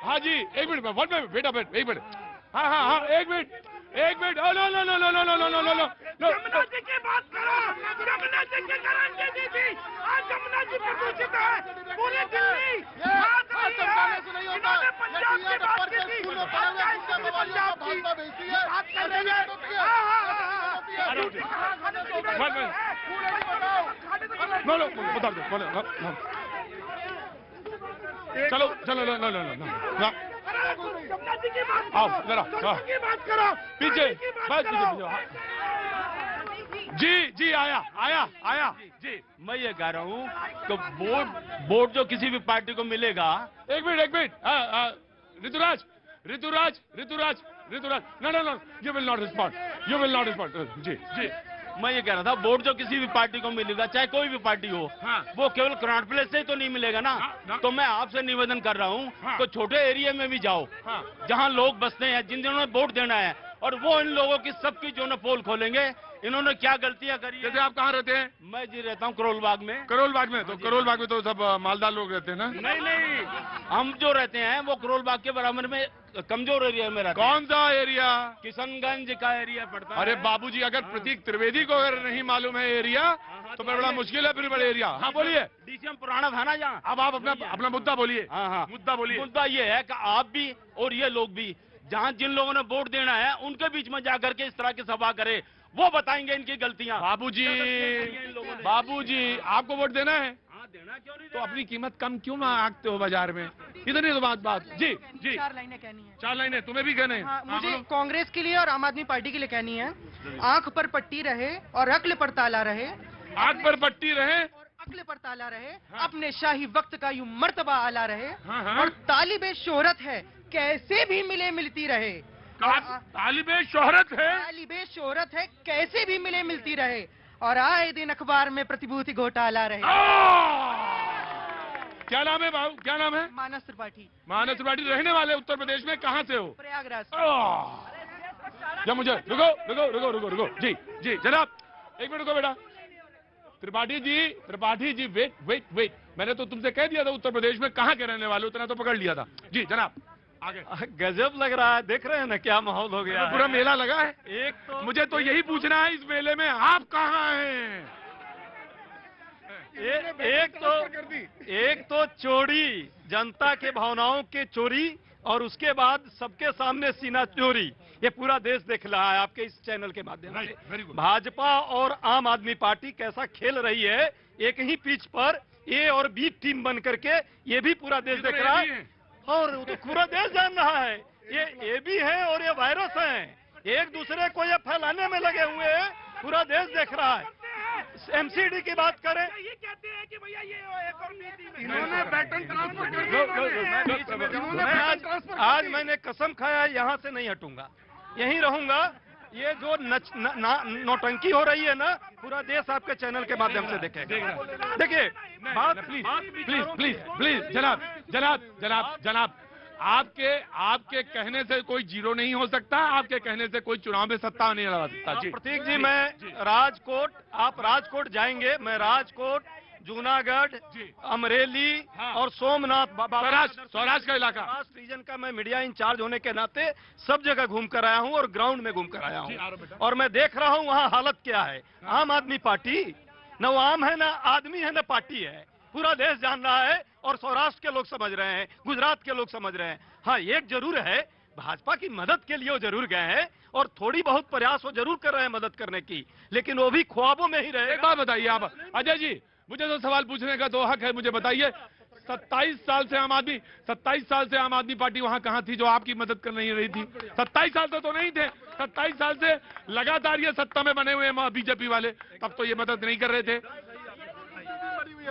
हाँ जी, एक मिनट, एक मिनट। हाँ, एक मिनट। नो। जमुना जी की बात करो। जमुना जी की गारंटी दी थी, आज जमुना जी प्रदूषित है पूरी दिल्ली। इन्होंने पंजाब की बात की थी, पंजाब की बात कर रहे हैं। चलो। आओ जरा, की बात करो। पीछे। जी आया आया आया जी। मैं ये कह रहा हूँ कि वोट जो किसी भी पार्टी को मिलेगा। एक minute Rituraj Rituraj Rituraj Rituraj no you will not respond. जी मैं ये कह रहा था वोट जो किसी भी पार्टी को मिलेगा, चाहे कोई भी पार्टी हो, वो केवल क्रॉन प्लेस से तो नहीं मिलेगा ना। तो मैं आपसे निवेदन कर रहा हूँ तो छोटे एरिया में भी जाओ, जहाँ लोग बसते हैं, जिन्होंने वोट देना है, और वो इन लोगों की सबकी जो न पोल खोलेंगे, इन्होंने क्या गलतियां करी। जैसे आप कहाँ रहते हैं? मैं जी रहता हूँ करोल बाग में। करोल बाग में? तो करोल बाग में तो सब मालदार लोग रहते हैं ना? नहीं, हम जो रहते हैं वो करोल बाग के बराबर में कमजोर एरिया में रहते हैं। कौन सा एरिया? किशनगंज का एरिया पड़ता है। अरे बाबूजी, अगर प्रतीक त्रिवेदी को अगर नहीं मालूम है एरिया तो फिर बड़ा मुश्किल है। फिर बड़े एरिया। हाँ बोलिए। डीसीएम पुराना था ना जहाँ। अब आप अपना मुद्दा बोलिए। हाँ मुद्दा बोलिए। मुद्दा ये है कि आप भी और ये लोग भी, जहाँ जिन लोगों ने वोट देना है उनके बीच में जाकर के इस तरह की सभा करे, वो बताएंगे इनकी गलतियां। बाबूजी आपको वोट देना है? देना क्यों नहीं? तो अपनी कीमत कम क्यों आंकते हो बाजार में? इधर ही तो बात। जी 4 लाइनें कहनी है। 4 लाइनें तुम्हें भी कहने हैं? मुझे कांग्रेस के लिए और आम आदमी पार्टी के लिए कहनी है। आंख पर पट्टी रहे और अक्ल पर ताला रहे। आंख पर पट्टी रहे और अक्ल पर ताला रहे। अपने शाही वक्त का यूं मर्तबा आला रहे। और तालिबे शोहरत है, कैसे भी मिले मिलती रहे। तालिबे शोहरत है? तालिबे शोहरत है, कैसे भी मिले मिलती रहे। और आए दिन अखबार में प्रतिभूति घोटाला रहे। क्या नाम है बाबू? क्या नाम है? मानस त्रिपाठी। मानस त्रिपाठी। रहने वाले उत्तर प्रदेश में कहाँ से हो? प्रयागराज। या मुझे रुको जी जनाब, एक मिनट रुको बेटा। त्रिपाठी जी वेट, मैंने तो तुमसे कह दिया था उत्तर प्रदेश में कहाँ के रहने वाले, उतना तो पकड़ लिया था। जी जनाब आगे। गजब लग रहा है, देख रहे हैं ना क्या माहौल हो गया है। पूरा मेला लगा है। एक तो मुझे तो यही पूछना है, इस मेले में आप कहाँ हैं? एक तो चोरी, जनता के भावनाओं के चोरी, और उसके बाद सबके सामने सीना चोरी। ये पूरा देश देख रहा है आपके इस चैनल के माध्यम से। भाजपा और आम आदमी पार्टी कैसा खेल रही है एक ही पिच पर, ए और बी टीम बन करके, ये भी पूरा देश देख रहा है। और वो तो पूरा देश जान रहा है ये भी है और ये वायरस है, एक दूसरे को ये फैलाने में लगे हुए हैं, पूरा देश देख रहा है। एमसीडी की बात करें, ये कहते हैं कि भैया ये एक और इन्होंने पैटर्न ट्रांसफर। आज मैंने कसम खाया यहाँ से नहीं हटूंगा, यहीं रहूंगा। ये जो नौटंकी हो रही है ना, पूरा देश आपके चैनल के माध्यम से देखेगा। देखिए प्लीज जनाब, आपके कहने से कोई जीरो नहीं हो सकता, आपके कहने से कोई चुनाव में सत्ता नहीं लगा सकता। जी प्रतीक जी, मैं आप राजकोट जाएंगे, मैं राजकोट, जूनागढ़, अमरेली और सोमनाथ, सौराष्ट्र का इलाका, रीजन का मैं मीडिया इंचार्ज होने के नाते सब जगह घूम कर आया हूं और ग्राउंड में घूम कर आया हूं, और मैं देख रहा हूं वहां हालत क्या है। आम आदमी पार्टी न वो आम है, न आदमी है, न पार्टी है। पूरा देश जान रहा है और सौराष्ट्र के लोग समझ रहे हैं, गुजरात के लोग समझ रहे हैं। हाँ, एक जरूर है, भाजपा की मदद के लिए वो जरूर गए हैं और थोड़ी बहुत प्रयास वो जरूर कर रहे हैं मदद करने की, लेकिन वो भी ख्वाबों में ही रहे। एक बात बताइए आप अजय जी, मुझे तो सवाल पूछने का तो हक है, मुझे बताइए 27 साल से आम आदमी पार्टी वहां कहां थी जो आपकी मदद कर नहीं रही थी? 27 साल तो नहीं थे, 27 साल से लगातार ये सत्ता में बने हुए बीजेपी वाले, तब तो ये मदद नहीं कर रहे थे।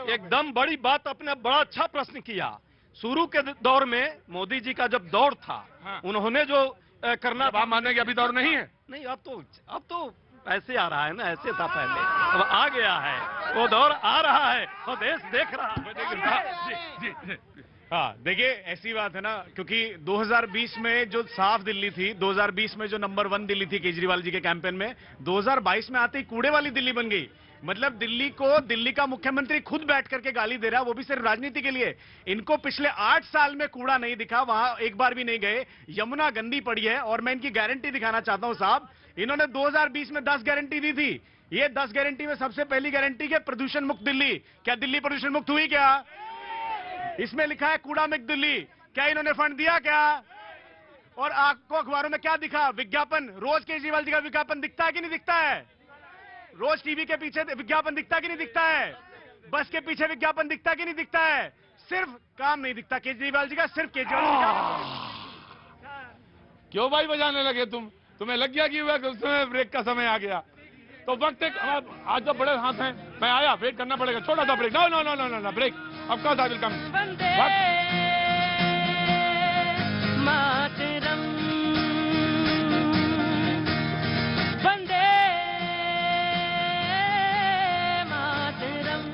एकदम बड़ी बात, आपने बड़ा अच्छा प्रश्न किया। शुरू के दौर में मोदी जी का जब दौर था, उन्होंने जो करना, आप मानने के अभी दौर नहीं है? नहीं, अब तो ऐसे आ रहा है ना, ऐसे था पहले, अब आ गया है, वो दौर आ रहा है और देश देख रहा है। हाँ देखिए, ऐसी बात है ना, क्योंकि 2020 में जो साफ दिल्ली थी, 2020 में जो नंबर 1 दिल्ली थी केजरीवाल जी के कैंपेन में, 2022 में आते ही कूड़े वाली दिल्ली बन गई। मतलब दिल्ली का मुख्यमंत्री खुद बैठ करके गाली दे रहा है, वो भी सिर्फ राजनीति के लिए। इनको पिछले 8 साल में कूड़ा नहीं दिखा, वहां एक बार भी नहीं गए। यमुना गंदी पड़ी है, और मैं इनकी गारंटी दिखाना चाहता हूं साहब, इन्होंने 2020 में 10 गारंटी दी थी। ये 10 गारंटी में सबसे पहली गारंटी है प्रदूषण मुक्त दिल्ली। क्या दिल्ली प्रदूषण मुक्त हुई? क्या इसमें लिखा है कूड़ा मुक्त दिल्ली? क्या इन्होंने फंड दिया? क्या? और आपको अखबारों में क्या दिखा? विज्ञापन। रोज केजरीवाल जी का विज्ञापन दिखता है कि नहीं दिखता है? रोज टीवी के पीछे विज्ञापन दिखता कि नहीं दिखता है? बस के पीछे विज्ञापन दिखता कि नहीं दिखता है? सिर्फ काम नहीं दिखता केजरीवाल जी का, सिर्फ केजरीवाल। क्यों भाई बजाने लगे तुम्हें लग गया कि उसमें ब्रेक का समय आ गया? तो वक्त एक आज तो बड़े हाथ हैं, मैं आया, वेट करना पड़ेगा, छोटा सा break. No no no no no no break, of course I will come. Mataram Vande Mataram.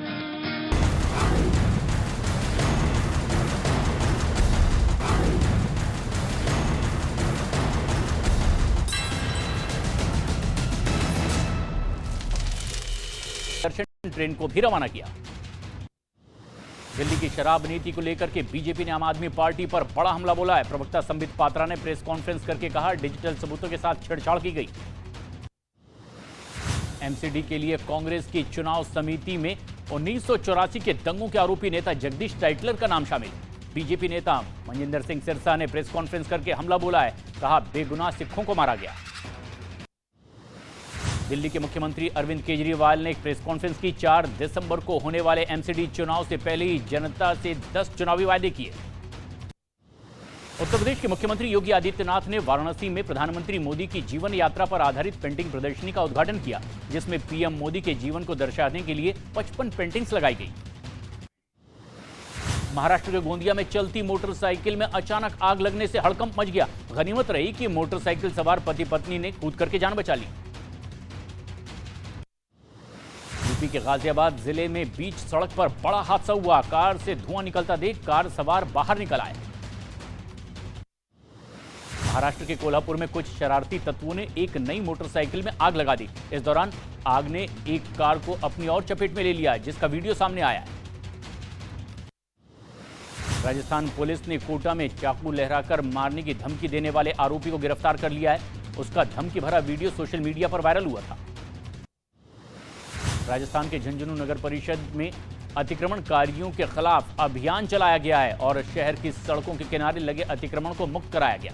दर्शन ट्रेन को भी रवाना किया। दिल्ली की शराब नीति को लेकर के बीजेपी ने आम आदमी पार्टी पर बड़ा हमला बोला है। प्रवक्ता संबित पात्रा ने प्रेस कॉन्फ्रेंस करके कहा, डिजिटल सबूतों के साथ छेड़छाड़ की गई। एमसीडी के लिए कांग्रेस की चुनाव समिति में 1984 के दंगों के आरोपी नेता जगदीश टाइटलर का नाम शामिल। बीजेपी नेता मनजिंदर सिंह सिरसा ने प्रेस कॉन्फ्रेंस करके हमला बोला है, कहा बेगुनाह सिखों को मारा गया। दिल्ली के मुख्यमंत्री अरविंद केजरीवाल ने एक प्रेस कॉन्फ्रेंस की। 4 दिसंबर को होने वाले एमसीडी चुनाव से पहले ही जनता से 10 चुनावी वायदे किए। उत्तर प्रदेश के मुख्यमंत्री योगी आदित्यनाथ ने वाराणसी में प्रधानमंत्री मोदी की जीवन यात्रा पर आधारित पेंटिंग प्रदर्शनी का उद्घाटन किया, जिसमें पीएम मोदी के जीवन को दर्शाने के लिए 55 पेंटिंग्स लगाई गई। महाराष्ट्र के गोंदिया में चलती मोटरसाइकिल में अचानक आग लगने से हड़कंप मच गया। गनीमत रही कि मोटरसाइकिल सवार पति पत्नी ने कूद करके जान बचा ली। यूपी के गाजियाबाद जिले में बीच सड़क पर बड़ा हादसा हुआ। कार से धुआं निकलता देख कार सवार बाहर निकल आए। महाराष्ट्र के कोल्हापुर में कुछ शरारती तत्वों ने एक नई मोटरसाइकिल में आग लगा दी। इस दौरान आग ने एक कार को अपनी और चपेट में ले लिया, जिसका वीडियो सामने आया है। राजस्थान पुलिस ने कोटा में चाकू लहराकर मारने की धमकी देने वाले आरोपी को गिरफ्तार कर लिया है। उसका धमकी भरा वीडियो सोशल मीडिया पर वायरल हुआ था। राजस्थान के झुंझुनू नगर परिषद में अतिक्रमणकारियों के खिलाफ अभियान चलाया गया है और शहर की सड़कों के किनारे लगे अतिक्रमण को मुक्त कराया गया।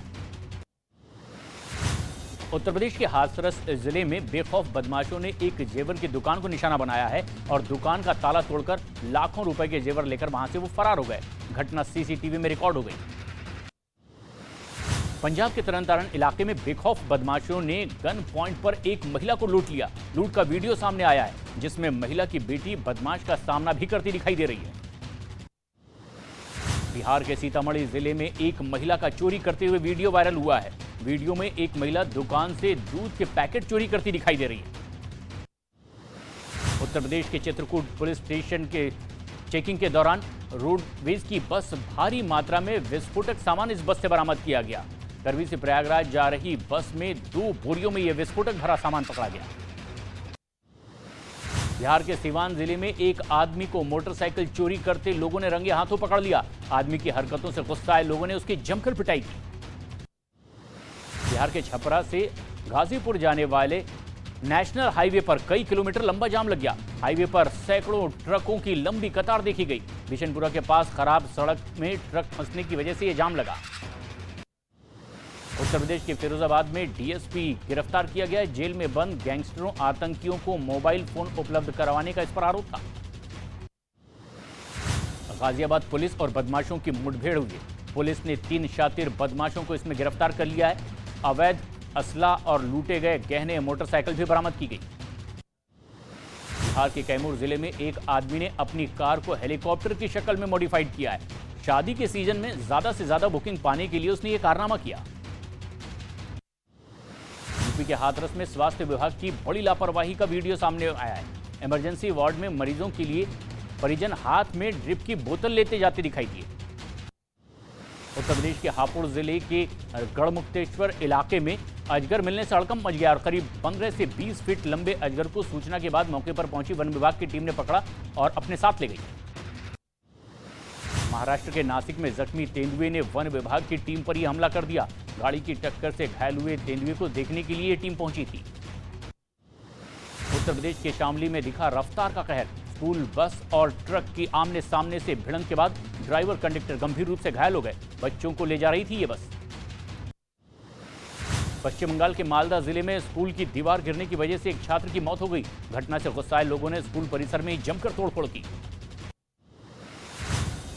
उत्तर प्रदेश के हाथरस जिले में बेखौफ बदमाशों ने एक जेवर की दुकान को निशाना बनाया है और दुकान का ताला तोड़कर लाखों रुपए के जेवर लेकर वहां से वो फरार हो गए। घटना सीसीटीवी में रिकॉर्ड हो गई। पंजाब के तरनतारण इलाके में बेखौफ बदमाशों ने गन पॉइंट पर एक महिला को लूट लिया। लूट का वीडियो सामने आया है, जिसमें महिला की बेटी बदमाश का सामना भी करती दिखाई दे रही है। बिहार के सीतामढ़ी जिले में एक महिला का चोरी करते हुए वीडियो वायरल हुआ है। वीडियो में एक महिला दुकान से दूध के पैकेट चोरी करती दिखाई दे रही है। उत्तर प्रदेश के चित्रकूट पुलिस स्टेशन के चेकिंग के दौरान रोडवेज की बस भारी मात्रा में विस्फोटक सामान इस बस से बरामद किया गया। करवी से प्रयागराज जा रही बस में 2 बोरियों में यह विस्फोटक भरा सामान पकड़ा गया। बिहार के सीवान जिले में एक आदमी को मोटरसाइकिल चोरी करते लोगों ने रंगे हाथों पकड़ लिया। आदमी की हरकतों से गुस्साए लोगों ने उसकी जमकर पिटाई की। बिहार के छपरा से गाजीपुर जाने वाले नेशनल हाईवे पर कई किलोमीटर लंबा जाम लग गया। हाईवे पर सैकड़ों ट्रकों की लंबी कतार देखी गई। बिशनपुरा के पास खराब सड़क में ट्रक फंसने की वजह से यह जाम लगा। उत्तर प्रदेश के फिरोजाबाद में डीएसपी गिरफ्तार किया गया। जेल में बंद गैंगस्टरों आतंकियों को मोबाइल फोन उपलब्ध करवाने का इस पर आरोप था। गाजियाबाद पुलिस और बदमाशों की मुठभेड़ हुई। पुलिस ने 3 शातिर बदमाशों को इसमें गिरफ्तार कर लिया है। अवैध असला और लूटे गए गहने मोटरसाइकिल भी बरामद की गई। बिहार के कैमूर जिले में एक आदमी ने अपनी कार को हेलीकॉप्टर की शक्ल में मॉडिफाइड किया है। शादी के सीजन में ज्यादा से ज्यादा बुकिंग पाने के लिए उसने यह कारनामा किया। यूपी के हाथरस में स्वास्थ्य विभाग की बड़ी लापरवाही का वीडियो सामने आया है। इमरजेंसी वार्ड में मरीजों के लिए परिजन हाथ में ड्रिप की बोतल लेते जाते दिखाई दिए। उत्तर प्रदेश के हापुड़ जिले के गढ़मुक्तेश्वर इलाके में अजगर मिलने से हड़कंप मच गया और करीब 15 से 20 फीट लंबे अजगर को सूचना के बाद मौके पर पहुंची वन विभाग की टीम ने पकड़ा और अपने साथ ले गई। महाराष्ट्र के नासिक में जख्मी तेंदुए ने वन विभाग की टीम पर ही हमला कर दिया। गाड़ी की टक्कर से घायल हुए तेंदुए को देखने के लिए टीम पहुंची थी। उत्तर प्रदेश के शामली में दिखा रफ्तार का कहर। स्कूल बस और ट्रक की आमने सामने से भिड़ंत के बाद ड्राइवर कंडक्टर गंभीर रूप से घायल हो गए। बच्चों को ले जा रही थी ये बस। पश्चिम बंगाल के मालदा जिले में स्कूल की दीवार गिरने की वजह से एक छात्र की मौत हो गई। घटना से गुस्साए लोगों ने स्कूल परिसर में जमकर तोड़फोड़ की।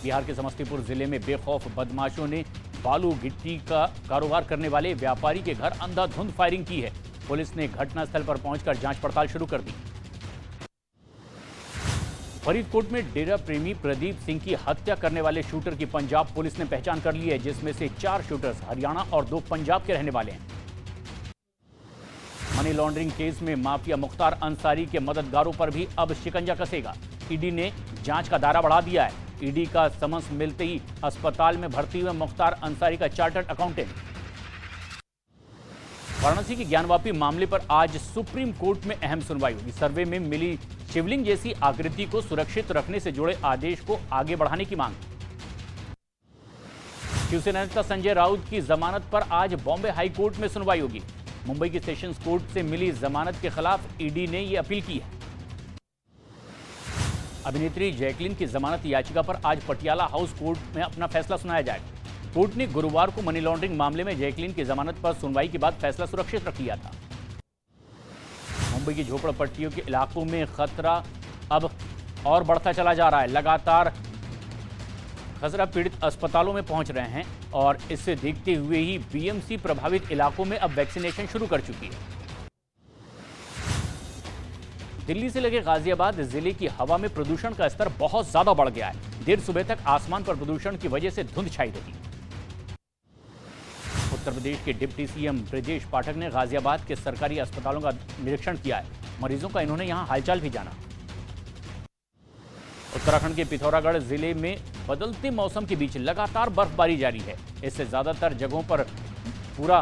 बिहार के समस्तीपुर जिले में बेखौफ बदमाशों ने बालू गिट्टी का कारोबार करने वाले व्यापारी के घर अंधाधुंध फायरिंग की है। पुलिस ने घटनास्थल पर पहुंचकर जांच पड़ताल शुरू कर दी। फरीदकोट में डेरा प्रेमी प्रदीप सिंह की हत्या करने वाले शूटर की पंजाब पुलिस ने पहचान कर ली है, जिसमें से 4 शूटर्स हरियाणा और 2 पंजाब के रहने वाले हैं। मनी लॉन्ड्रिंग केस में माफिया मुख्तार अंसारी के मददगारों पर भी अब शिकंजा कसेगा। ईडी ने जांच का दायरा बढ़ा दिया है। ईडी का समन्स मिलते ही अस्पताल में भर्ती हुए मुख्तार अंसारी का चार्टर्ड अकाउंटेंट। वाराणसी के ज्ञानवापी मामले पर आज सुप्रीम कोर्ट में अहम सुनवाई होगी। सर्वे में मिली शिवलिंग जैसी आकृति को सुरक्षित रखने से जुड़े आदेश को आगे बढ़ाने की मांग। शिवसेना नेता संजय राउत की जमानत पर आज बॉम्बे हाई कोर्ट में सुनवाई होगी। मुंबई की सेशंस कोर्ट से मिली जमानत के खिलाफ ईडी ने यह अपील की है। अभिनेत्री जैकलीन की जमानत याचिका पर आज पटियाला हाउस कोर्ट में अपना फैसला सुनाया जाएगा। कोर्ट ने गुरुवार को मनी लॉन्ड्रिंग मामले में जैकलीन की जमानत पर सुनवाई के बाद फैसला सुरक्षित रख लिया था। मुंबई की झोपड़पट्टियों के इलाकों में खतरा अब और बढ़ता चला जा रहा है। लगातार खसरा पीड़ित अस्पतालों में पहुंच रहे हैं और इससे देखते हुए ही बीएमसी प्रभावित इलाकों में अब वैक्सीनेशन शुरू कर चुकी है। दिल्ली से लगे गाजियाबाद जिले की हवा में प्रदूषण का स्तर बहुत ज्यादा बढ़ गया है। देर सुबह तक आसमान पर प्रदूषण की वजह से धुंध छाई रही। उत्तर प्रदेश के डिप्टी सीएम ब्रजेश पाठक ने गाजियाबाद के सरकारी अस्पतालों का निरीक्षण किया है। मरीजों का इन्होंने यहां हालचाल भी जाना। उत्तराखंड के पिथौरागढ़ जिले में बदलते मौसम के बीच लगातार बर्फबारी जारी है। इससे ज्यादातर जगहों पर पूरा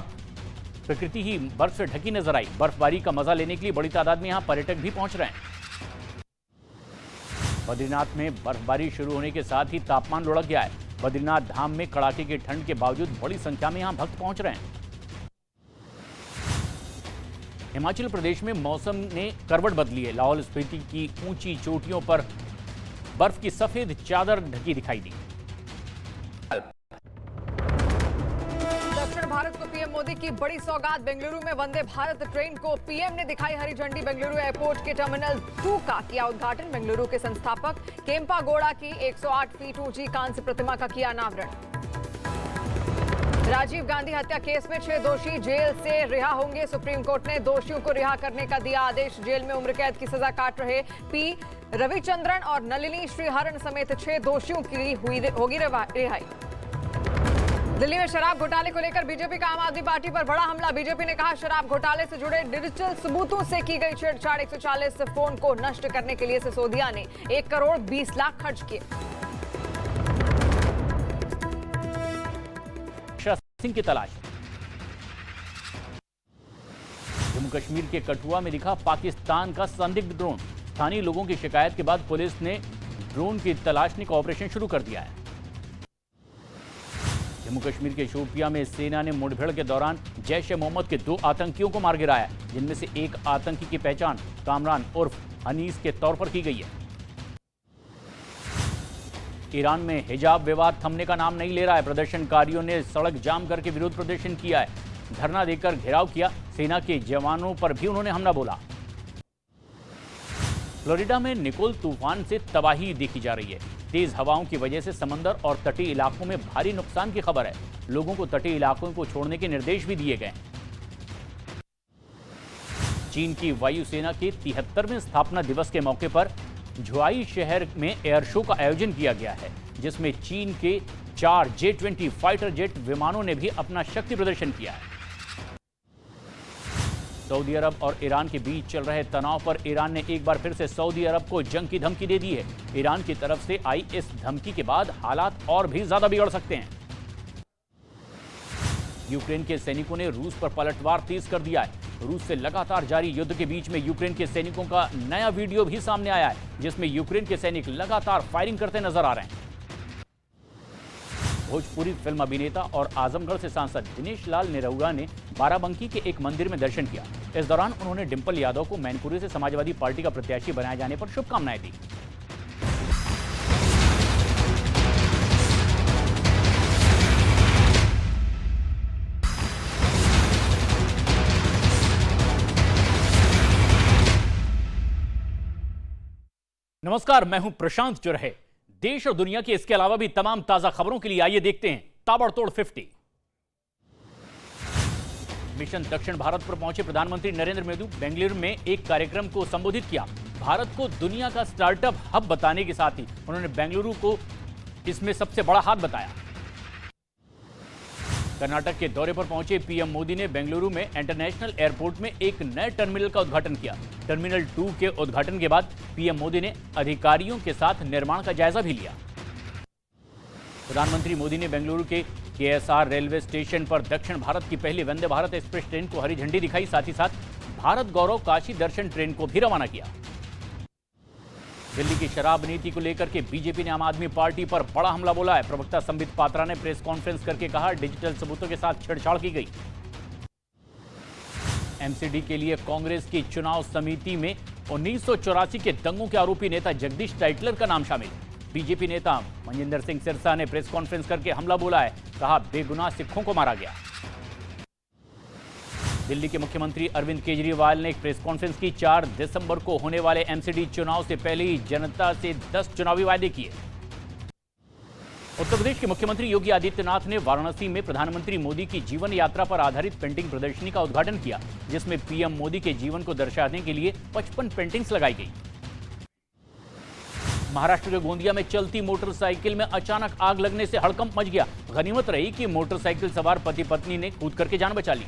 प्रकृति ही बर्फ से ढकी नजर आई। बर्फबारी का मजा लेने के लिए बड़ी तादाद में यहां पर्यटक भी पहुंच रहे हैं। बद्रीनाथ में बर्फबारी शुरू होने के साथ ही तापमान लुढ़क गया है। बद्रीनाथ धाम में कड़ाके की ठंड के बावजूद बड़ी संख्या में यहां भक्त पहुंच रहे हैं। हिमाचल प्रदेश में मौसम ने करवट बदली है। लाहौल स्पीति की ऊंची चोटियों पर बर्फ की सफेद चादर ढकी दिखाई दी। दक्षिण भारत को पीएम मोदी की बड़ी सौगात। बेंगलुरु में वंदे भारत ट्रेन को पीएम ने दिखाई हरी झंडी। बेंगलुरु एयरपोर्ट के टर्मिनल 2 का किया उद्घाटन। बेंगलुरु के संस्थापक केम्पा गौड़ा की 108 फीट ऊंची कांस्य प्रतिमा का किया अनावरण। राजीव गांधी हत्या केस में 6 दोषी जेल से रिहा होंगे। सुप्रीम कोर्ट ने दोषियों को रिहा करने का दिया आदेश। जेल में उम्र कैद की सजा काट रहे पी रविचंद्रन और नलिनी श्रीहरन समेत 6 दोषियों की होगी रिहाई। दिल्ली में शराब घोटाले को लेकर बीजेपी का आम आदमी पार्टी पर बड़ा हमला। बीजेपी ने कहा शराब घोटाले से जुड़े डिजिटल सबूतों से की गई छेड़छाड़। 140 फोन को नष्ट करने के लिए सिसोदिया ने 1 करोड़ 20 लाख खर्च किए। सिंह की तलाश। जम्मू कश्मीर के कठुआ में दिखा पाकिस्तान का संदिग्ध ड्रोन। स्थानीय लोगों की शिकायत के बाद पुलिस ने ड्रोन की तलाशने का ऑपरेशन शुरू कर दिया है। जम्मू कश्मीर के शोपियां में सेना ने मुठभेड़ के दौरान जैश-ए-मोहम्मद के 2 आतंकियों को मार गिराया, जिनमें से एक आतंकी की पहचान कामरान उर्फ अनीस के तौर पर की गई है। ईरान में हिजाब विवाद थमने का नाम नहीं ले रहा है। प्रदर्शनकारियों ने सड़क जाम करके विरोध प्रदर्शन किया है। धरना देकर घेराव किया। सेना के जवानों पर भी उन्होंने हमला बोला। फ्लोरिडा में निकोल तूफान से तबाही देखी जा रही है। तेज हवाओं की वजह से समंदर और तटीय इलाकों में भारी नुकसान की खबर है। लोगों को तटीय इलाकों को छोड़ने के निर्देश भी दिए गए। चीन की वायुसेना के 73वें स्थापना दिवस के मौके पर झुआई शहर में एयर शो का आयोजन किया गया है, जिसमें चीन के 4 J-20 फाइटर जेट विमानों ने भी अपना शक्ति प्रदर्शन किया है। सऊदी अरब और ईरान के बीच चल रहे तनाव पर ईरान ने एक बार फिर से सऊदी अरब को जंग की धमकी दे दी है। ईरान की तरफ से आई इस धमकी के बाद हालात और भी ज्यादा बिगड़ सकते हैं। यूक्रेन के सैनिकों ने रूस पर पलटवार तेज कर दिया है। रूस से लगातार जारी युद्ध के बीच में यूक्रेन के सैनिकों का नया वीडियो भी सामने आया है, जिसमें यूक्रेन के सैनिक लगातार फायरिंग करते नजर आ रहे हैं। भोजपुरी फिल्म अभिनेता और आजमगढ़ से सांसद दिनेश लाल निरहुआ ने बाराबंकी के एक मंदिर में दर्शन किया। इस दौरान उन्होंने डिंपल यादव को मैनपुरी से समाजवादी पार्टी का प्रत्याशी बनाए जाने पर शुभकामनाएं दी। नमस्कार, मैं हूं प्रशांत चुरहे। देश और दुनिया की इसके अलावा भी तमाम ताजा खबरों के लिए आइए देखते हैं ताबड़तोड़ 50। मिशन दक्षिण भारत पर पहुंचे प्रधानमंत्री नरेंद्र मोदी बेंगलुरु में एक कार्यक्रम को संबोधित किया। भारत को दुनिया का स्टार्टअप हब बताने के साथ ही उन्होंने बेंगलुरु को इसमें सबसे बड़ा हाथ बताया। कर्नाटक के दौरे पर पहुंचे पीएम मोदी ने बेंगलुरु में इंटरनेशनल एयरपोर्ट में एक नए टर्मिनल का उद्घाटन किया। टर्मिनल 2 के उद्घाटन के बाद पीएम मोदी ने अधिकारियों के साथ निर्माण का जायजा भी लिया। प्रधानमंत्री मोदी ने बेंगलुरु के केएसआर रेलवे स्टेशन पर दक्षिण भारत की पहली वंदे भारत एक्सप्रेस ट्रेन को हरी झंडी दिखाई। साथ ही साथ भारत गौरव काशी दर्शन ट्रेन को भी रवाना किया। दिल्ली की शराब नीति को लेकर के बीजेपी ने आम आदमी पार्टी पर बड़ा हमला बोला है। प्रवक्ता संबित पात्रा ने प्रेस कॉन्फ्रेंस करके कहा, डिजिटल सबूतों के साथ छेड़छाड़ की गई। एमसीडी के लिए कांग्रेस की चुनाव समिति में 1984 के दंगों के आरोपी नेता जगदीश टाइटलर का नाम शामिल है। बीजेपी नेता मनजिंदर सिंह सिरसा ने प्रेस कॉन्फ्रेंस करके हमला बोला है। कहा, बेगुनाह सिखों को मारा गया। दिल्ली के मुख्यमंत्री अरविंद केजरीवाल ने एक प्रेस कॉन्फ्रेंस की। 4 दिसंबर को होने वाले एमसीडी चुनाव से पहले ही जनता से 10 चुनावी वादे किए। उत्तर प्रदेश के मुख्यमंत्री योगी आदित्यनाथ ने वाराणसी में प्रधानमंत्री मोदी की जीवन यात्रा पर आधारित पेंटिंग प्रदर्शनी का उद्घाटन किया, जिसमें पीएम मोदी के जीवन को दर्शाने के लिए 55 पेंटिंग्स लगाई गई। महाराष्ट्र के गोंदिया में चलती मोटरसाइकिल में अचानक आग लगने से हड़कंप मच गया। गनीमत रही कि मोटरसाइकिल सवार पति पत्नी ने कूद करके जान बचा ली।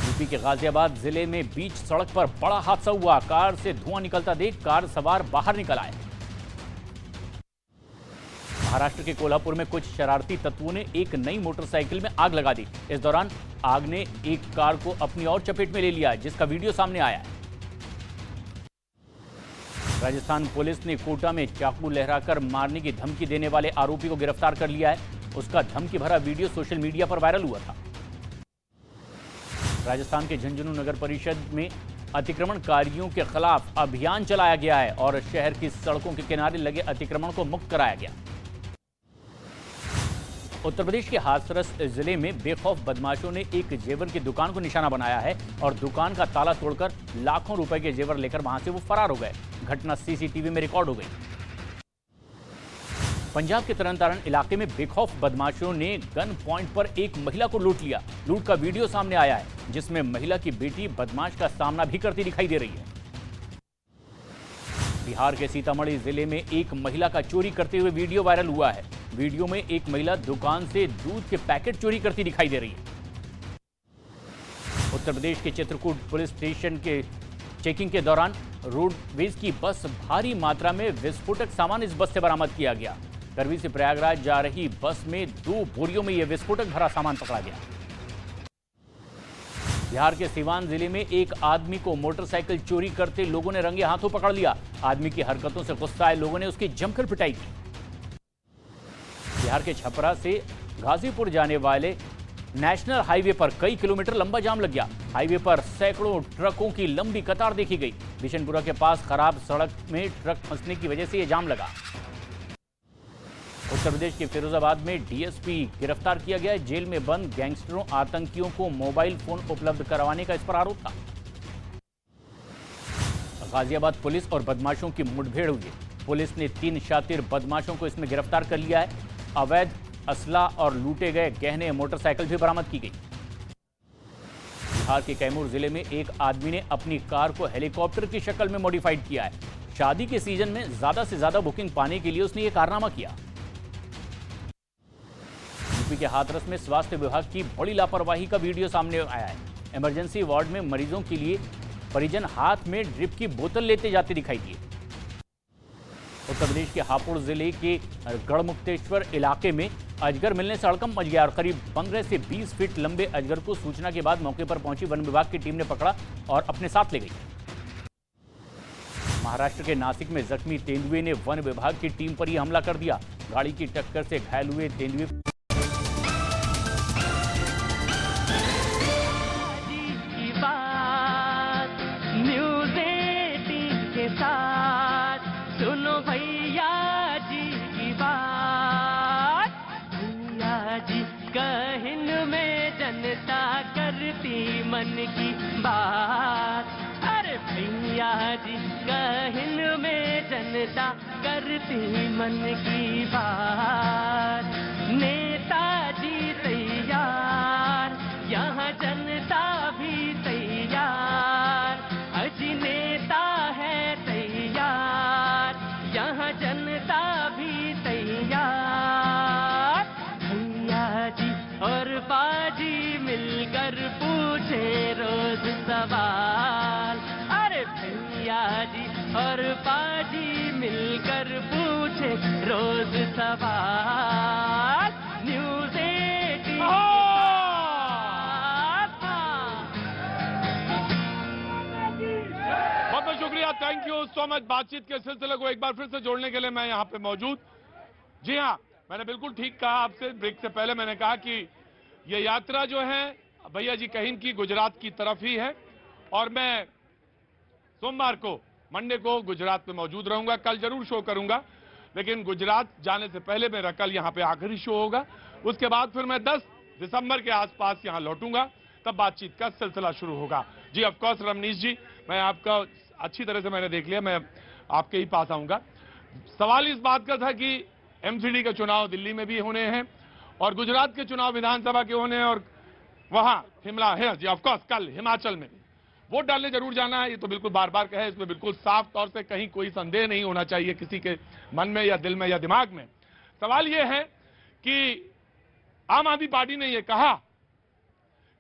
यूपी के गाजियाबाद जिले में बीच सड़क पर बड़ा हादसा हुआ। कार से धुआं निकलता देख कार सवार बाहर निकल आए। महाराष्ट्र के कोल्हापुर में कुछ शरारती तत्वों ने एक नई मोटरसाइकिल में आग लगा दी। इस दौरान आग ने एक कार को अपनी और चपेट में ले लिया, जिसका वीडियो सामने आया है। राजस्थान पुलिस ने कोटा में चाकू लहराकर मारने की धमकी देने वाले आरोपी को गिरफ्तार कर लिया है। उसका धमकी भरा वीडियो सोशल मीडिया पर वायरल हुआ था। राजस्थान के झुंझुनू नगर परिषद में अतिक्रमणकारियों के खिलाफ अभियान चलाया गया है और शहर की सड़कों के किनारे लगे अतिक्रमण को मुक्त कराया गया। उत्तर प्रदेश के हाथरस जिले में बेखौफ बदमाशों ने एक जेवर की दुकान को निशाना बनाया है और दुकान का ताला तोड़कर लाखों रुपए के जेवर लेकर वहां से वो फरार हो गए। घटना सीसीटीवी में रिकॉर्ड हो गई। पंजाब के तरनतारण इलाके में बेखौफ बदमाशों ने गन पॉइंट पर एक महिला को लूट लिया। लूट का वीडियो सामने आया है, जिसमें महिला की बेटी बदमाश का सामना भी करती दिखाई दे रही है। बिहार के सीतामढ़ी जिले में एक महिला का चोरी करते हुए वीडियो वायरल हुआ है। वीडियो में एक महिला दुकान से दूध के पैकेट चोरी करती दिखाई दे रही है। उत्तर प्रदेश के चित्रकूट पुलिस स्टेशन के चेकिंग के दौरान रोडवेज की बस भारी मात्रा में विस्फोटक सामान इस बस से बरामद किया गया। करवी से प्रयागराज जा रही बस में 2 बोरियों में यह विस्फोटक भरा सामान पकड़ा गया। बिहार के सीवान जिले में एक आदमी को मोटरसाइकिल चोरी करते लोगों ने रंगे हाथों पकड़ लिया। आदमी की हरकतों से गुस्सा आए लोगों ने उसकी जमकर पिटाई की। बिहार के छपरा से गाजीपुर जाने वाले नेशनल हाईवे पर कई किलोमीटर लंबा जाम लग गया। हाईवे पर सैकड़ों ट्रकों की लंबी कतार देखी गई। बिशनपुरा के पास खराब सड़क में ट्रक फंसने की वजह से यह जाम लगा। उत्तर प्रदेश के फिरोजाबाद में डीएसपी गिरफ्तार किया गया। जेल में बंद गैंगस्टरों आतंकियों को मोबाइल फोन उपलब्ध करवाने का इस पर आरोप था। गाजियाबाद पुलिस और बदमाशों की मुठभेड़ हुई। पुलिस ने 3 शातिर बदमाशों को इसमें गिरफ्तार कर लिया है। अवैध असला और लूटे गए गहने मोटरसाइकिल भी बरामद की गई। बिहार के कैमूर जिले में एक आदमी ने अपनी कार को हेलीकॉप्टर की शक्ल में मॉडिफाइड किया है। शादी के सीजन में ज्यादा से ज्यादा बुकिंग पाने के लिए उसने यह कारनामा किया। यूपी के हाथरस में स्वास्थ्य विभाग की बड़ी लापरवाही का वीडियो सामने आया है। इमरजेंसी वार्ड में मरीजों के लिए परिजन हाथ में ड्रिप की बोतल लेते जाते दिखाई दिए। उत्तर प्रदेश के हापुड़ जिले के गढ़मुक्तेश्वर इलाके में अजगर मिलने से हड़कंप मच गया और करीब 15 से 20 फीट लंबे अजगर को सूचना के बाद मौके पर पहुंची वन विभाग की टीम ने पकड़ा और अपने साथ ले गई। महाराष्ट्र के नासिक में जख्मी तेंदुए ने वन विभाग की टीम पर ही हमला कर दिया। गाड़ी की टक्कर से घायल हुए तेंदुए सुनो भैया जी की बात, भैया जी कहन में जनता करती मन की बात। अरे भैया जी कहन में जनता करती मन की बात। नेताजी तैयार सवाल। अरे भैया जी और बाजी मिलकर पूछे रोज सवाल। न्यूज़ 18 बहुत बहुत शुक्रिया, थैंक यू सो मच। बातचीत के सिलसिले को एक बार फिर से जोड़ने के लिए मैं यहाँ पे मौजूद। जी हाँ, मैंने बिल्कुल ठीक कहा आपसे। ब्रेक से पहले मैंने कहा कि ये यात्रा जो है भैया जी कहीं की गुजरात की तरफ ही है और मैं सोमवार को मंडे को गुजरात में मौजूद रहूंगा। कल जरूर शो करूंगा, लेकिन गुजरात जाने से पहले मेरा कल यहाँ पे आखिरी शो होगा। उसके बाद फिर मैं 10 दिसंबर के आसपास यहाँ लौटूंगा, तब बातचीत का सिलसिला शुरू होगा। जी ऑफ कोर्स रमनीश जी, मैं आपका अच्छी तरह से मैंने देख लिया, मैं आपके ही पास आऊंगा। सवाल इस बात का था कि एमसीडी के चुनाव दिल्ली में भी होने हैं और गुजरात के चुनाव विधानसभा के होने हैं और वहां शिमला है। जी ऑफ कोर्स कल हिमाचल में वोट डालने जरूर जाना है, ये तो बिल्कुल बार बार कहे, इसमें बिल्कुल साफ तौर से कहीं कोई संदेह नहीं होना चाहिए किसी के मन में या दिल में या दिमाग में। सवाल ये है कि आम आदमी पार्टी ने यह कहा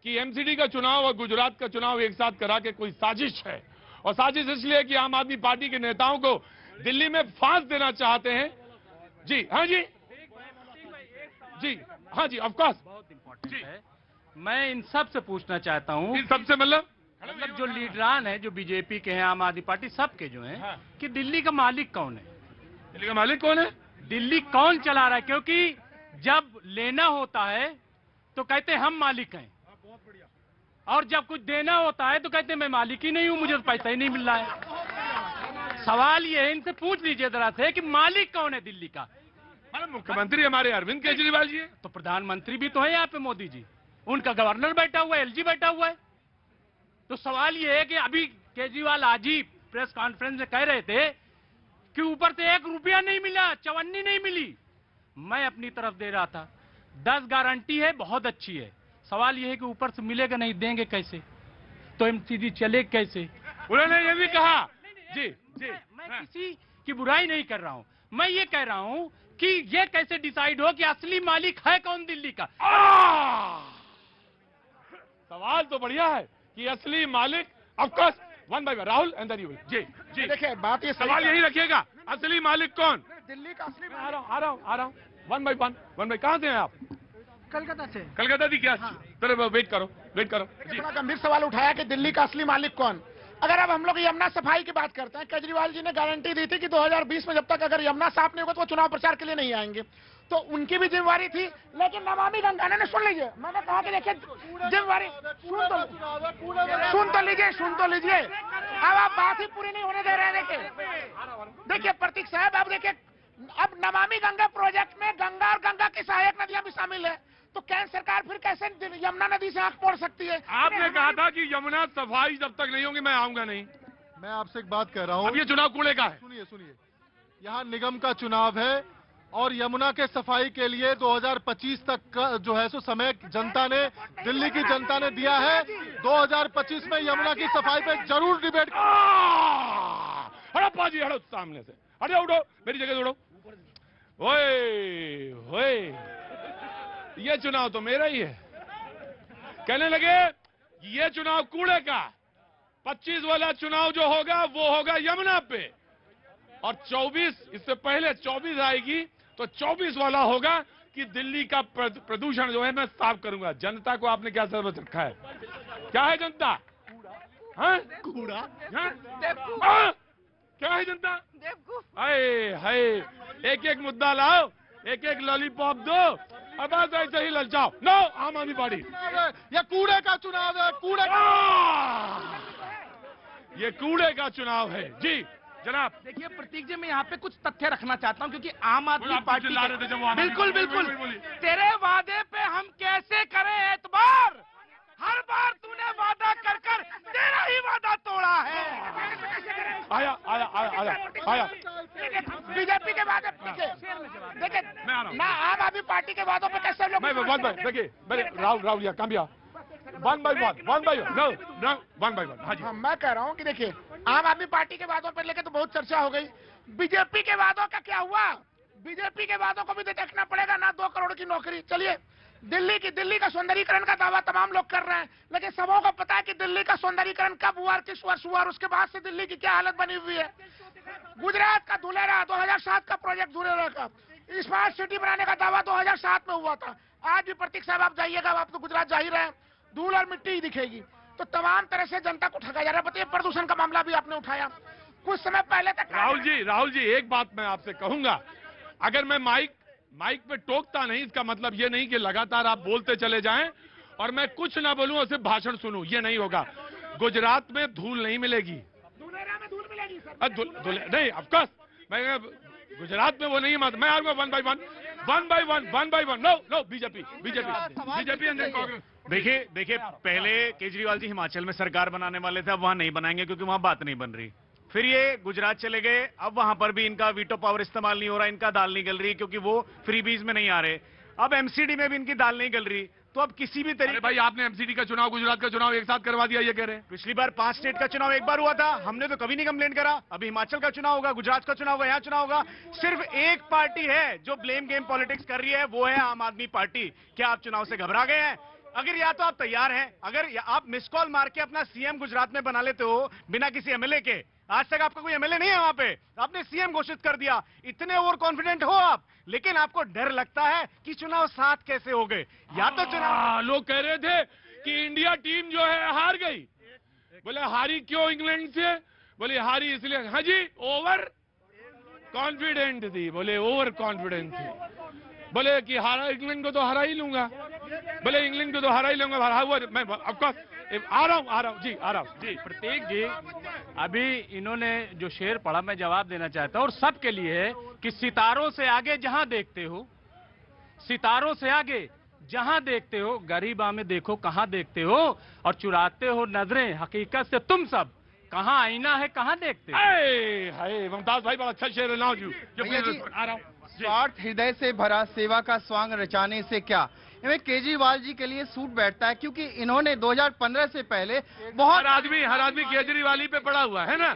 कि एमसीडी का चुनाव और गुजरात का चुनाव एक साथ करा के कोई साजिश है, और साजिश इसलिए कि आम आदमी पार्टी के नेताओं को दिल्ली में फांस देना चाहते हैं। जी हाँ जी, जी हाँ जी, ऑफ कोर्स बहुत इंपॉर्टेंट है। मैं इन सब से पूछना चाहता हूँ, इन सबसे मतलब जो लीडरान है, जो बीजेपी के हैं, आम आदमी पार्टी सबके जो हैं, कि दिल्ली का मालिक कौन है? दिल्ली का मालिक कौन है? दिल्ली कौन चला रहा है? क्योंकि जब लेना होता है तो कहते हैं हम मालिक हैं, और जब कुछ देना होता है तो कहते हैं मैं मालिक ही नहीं हूं, मुझे तो पैसा ही नहीं मिल रहा है। सवाल ये है, इनसे पूछ लीजिए जरा से कि मालिक कौन है दिल्ली का? मुख्यमंत्री हमारे अरविंद केजरीवाल जी है। तो प्रधानमंत्री भी तो है यहाँ पे, मोदी जी, उनका गवर्नर बैठा हुआ है, एलजी बैठा हुआ है। तो सवाल ये है कि अभी केजरीवाल आज ही प्रेस कॉन्फ्रेंस में कह रहे थे कि ऊपर से 1 रुपया नहीं मिला, चवन्नी नहीं मिली। मैं अपनी तरफ दे रहा था, 10 गारंटी है, बहुत अच्छी है। सवाल यह है कि ऊपर से मिलेगा नहीं, देंगे कैसे? तो एमसीडी चले कैसे? उन्होंने ये भी कहा। जी जी, मैं किसी की बुराई नहीं कर रहा हूं, मैं ये कह रहा हूं कि ये कैसे डिसाइड हो कि असली मालिक है कौन दिल्ली का? सवाल तो बढ़िया है कि असली मालिक of course one by one Rahul and then you will. जी जी, देखिए बात ये सवाल यही रखिएगा, असली मालिक कौन? दिल्ली का असली आ रहा हूं वन बाय वन। कहां से हैं आप? कलकत्ता से। कलकत्ता थी क्या? चलो वेट करो। इतना गंभीर सवाल उठाया कि दिल्ली का असली मालिक कौन? अगर अब हम लोग यमुना सफाई की बात करते हैं, केजरीवाल जी ने गारंटी दी थी कि 2020 में जब तक अगर यमुना साफ नहीं होगा तो वो चुनाव प्रचार के लिए नहीं आएंगे, तो उनकी भी जिम्मेवारी थी। लेकिन नमामि गंगा ने सुन लीजिए, मैंने कहा कि देखिए जिम्मेवारी सुन तो लीजिए। अब आप बात ही पूरी नहीं होने दे रहे हैं। देखिए प्रतीक साहब, अब देखिए, अब नमामि गंगा प्रोजेक्ट में गंगा और गंगा की सहायक नदियां भी शामिल है, तो केंद्र सरकार फिर कैसे यमुना नदी से आंख मोड़ सकती है? आपने कहा था कि यमुना सफाई जब तक नहीं होगी मैं आऊंगा नहीं। मैं आपसे एक बात कह रहा हूँ, अब ये चुनाव कूड़े का है। सुनिए, यहाँ निगम का चुनाव है और यमुना के सफाई के लिए 2025 तक का जो है सो समय जनता ने, दिल्ली की जनता ने दिया है। 2025 में यमुना की सफाई पे जरूर डिबेट। हड़प्पा जी हड़ो सामने से, हटो उठो, मेरी जगह उठो। ओए ये चुनाव तो मेरा ही है। कहने लगे ये चुनाव कूड़े का, 25 वाला चुनाव जो होगा वो होगा यमुना पे, और 24 इससे पहले 24 आएगी तो 24 वाला होगा कि दिल्ली का प्रदूषण जो है मैं साफ करूंगा। जनता को आपने क्या समझ रखा है? क्या है जनता? हाँ? कूड़ा। हाँ? क्या है जनता? हाय एक एक मुद्दा लाओ, एक एक लॉलीपॉप दो, अब ऐसे ही ललचाओ। नो आम आदमी पार्टी, ये कूड़े का चुनाव है, कूड़े का। ये कूड़े का चुनाव है। जी जनाब। देखिए प्रतीक जी, मैं यहाँ पे कुछ तथ्य रखना चाहता हूँ, क्योंकि आम आदमी पार्टी बिल्कुल तेरे वादे पे हम कैसे करें एतबार? हर बार तूने वादा कर तेरा ही वादा तोड़ा है। आया बीजेपी के वादे देखिए ना, आम आदमी पार्टी के वादों पे कैसे लोग। देखिए राहुल या कामया वन बाय वन। हाँ जी, मैं कह रहा हूँ कि देखिए आम आदमी पार्टी के वादों पर लेके तो बहुत चर्चा हो गई, बीजेपी के वादों का क्या हुआ? बीजेपी के वादों को भी देखना पड़ेगा ना। 2 करोड़ की नौकरी, चलिए दिल्ली का सौंदर्यीकरण का दावा तमाम लोग कर रहे हैं, लेकिन सबों को पता है कि दिल्ली का सौंदर्यीकरण कब हुआ, किस वर्ष हुआ और उसके बाद से दिल्ली की क्या हालत बनी हुई है। गुजरात का धुलेरा 2007 का प्रोजेक्ट धुलेरा का स्मार्ट सिटी बनाने का दावा 2007 में हुआ था। आज भी प्रतीक साहब आप जाइएगा, आप तो गुजरात जा ही रहे हैं, धूल और मिट्टी ही दिखेगी। तो तमाम तरह से जनता को ठगा जा रहा है। बताइए, प्रदूषण का मामला भी आपने उठाया कुछ समय पहले तक। राहुल जी एक बात मैं आपसे कहूंगा, अगर मैं माइक पे टोकता नहीं, इसका मतलब ये नहीं कि लगातार आप बोलते चले जाएं और मैं कुछ ना बोलूं और सिर्फ भाषण सुनूं, ये नहीं होगा। गुजरात में धूल नहीं मिलेगी, नहीं ऑफकोर्स, मैं गुजरात में वो नहीं मानता। मैं आऊंगा one by one. No BJP and Congress. देखिए पहले केजरीवाल जी हिमाचल में सरकार बनाने वाले थे, अब वहां नहीं बनाएंगे क्योंकि वहां बात नहीं बन रही। फिर ये गुजरात चले गए, अब वहां पर भी इनका वीटो पावर इस्तेमाल नहीं हो रहा, इनका दाल नहीं गल रही क्योंकि वो फ्रीबीज में नहीं आ रहे। अब एमसीडी में भी इनकी दाल नहीं गल रही, तो अब किसी भी तरीके। भाई आपने एमसीडी का चुनाव, गुजरात का चुनाव एक साथ करवा दिया, ये कह रहे हैं। पिछली बार 5 स्टेट का चुनाव एक बार हुआ था, हमने तो कभी नहीं कंप्लेंट करा। अभी हिमाचल का चुनाव होगा, गुजरात का चुनाव होगा, यहाँ चुनाव होगा। सिर्फ एक पार्टी है जो ब्लेम गेम पॉलिटिक्स कर रही है, वो है आम आदमी पार्टी। क्या आप चुनाव से घबरा गए हैं? अगर या तो आप तैयार हैं, अगर आप मिस कॉल मार के अपना सीएम गुजरात में बना लेते हो बिना किसी एमएलए के, आज तक आपका कोई एमएलए नहीं है वहां पे, आपने सीएम घोषित कर दिया, इतने ओवर कॉन्फिडेंट हो आप, लेकिन आपको डर लगता है कि चुनाव साथ कैसे हो गए। या तो चुनाव, लोग कह रहे थे कि इंडिया टीम जो है हार गई, बोले हारी क्यों इंग्लैंड से, बोले हारी इसलिए, हाँ जी ओवर कॉन्फिडेंट थी, बोले ओवर कॉन्फिडेंट थी, बोले कि हारा इंग्लैंड को तो हरा ही लूंगा, बोले इंग्लैंड को तो हरा ही लूंगा, हरा हुआ मैं ऑफकोर्स आ रहा हूँ जी। प्रतीक जी, अभी इन्होंने जो शेर पढ़ा, मैं जवाब देना चाहता हूँ और सबके लिए है कि सितारों से आगे जहां देखते हो, सितारों से आगे जहां देखते हो, गरीबा में देखो कहां देखते हो, और चुराते हो नजरें हकीकत से तुम सब, कहां आईना है कहां देखते हो। हाय मुमताज भाई, बड़ा अच्छा शेर है ना जी। आ रहा हूँ। स्वार्थ हृदय से भरा सेवा का स्वांग रचाने से क्या, इनमें केजरीवाल जी के लिए सूट बैठता है, क्योंकि इन्होंने 2015 से पहले बहुत हर आदमी केजरीवाल ही पे पड़ा हुआ है ना।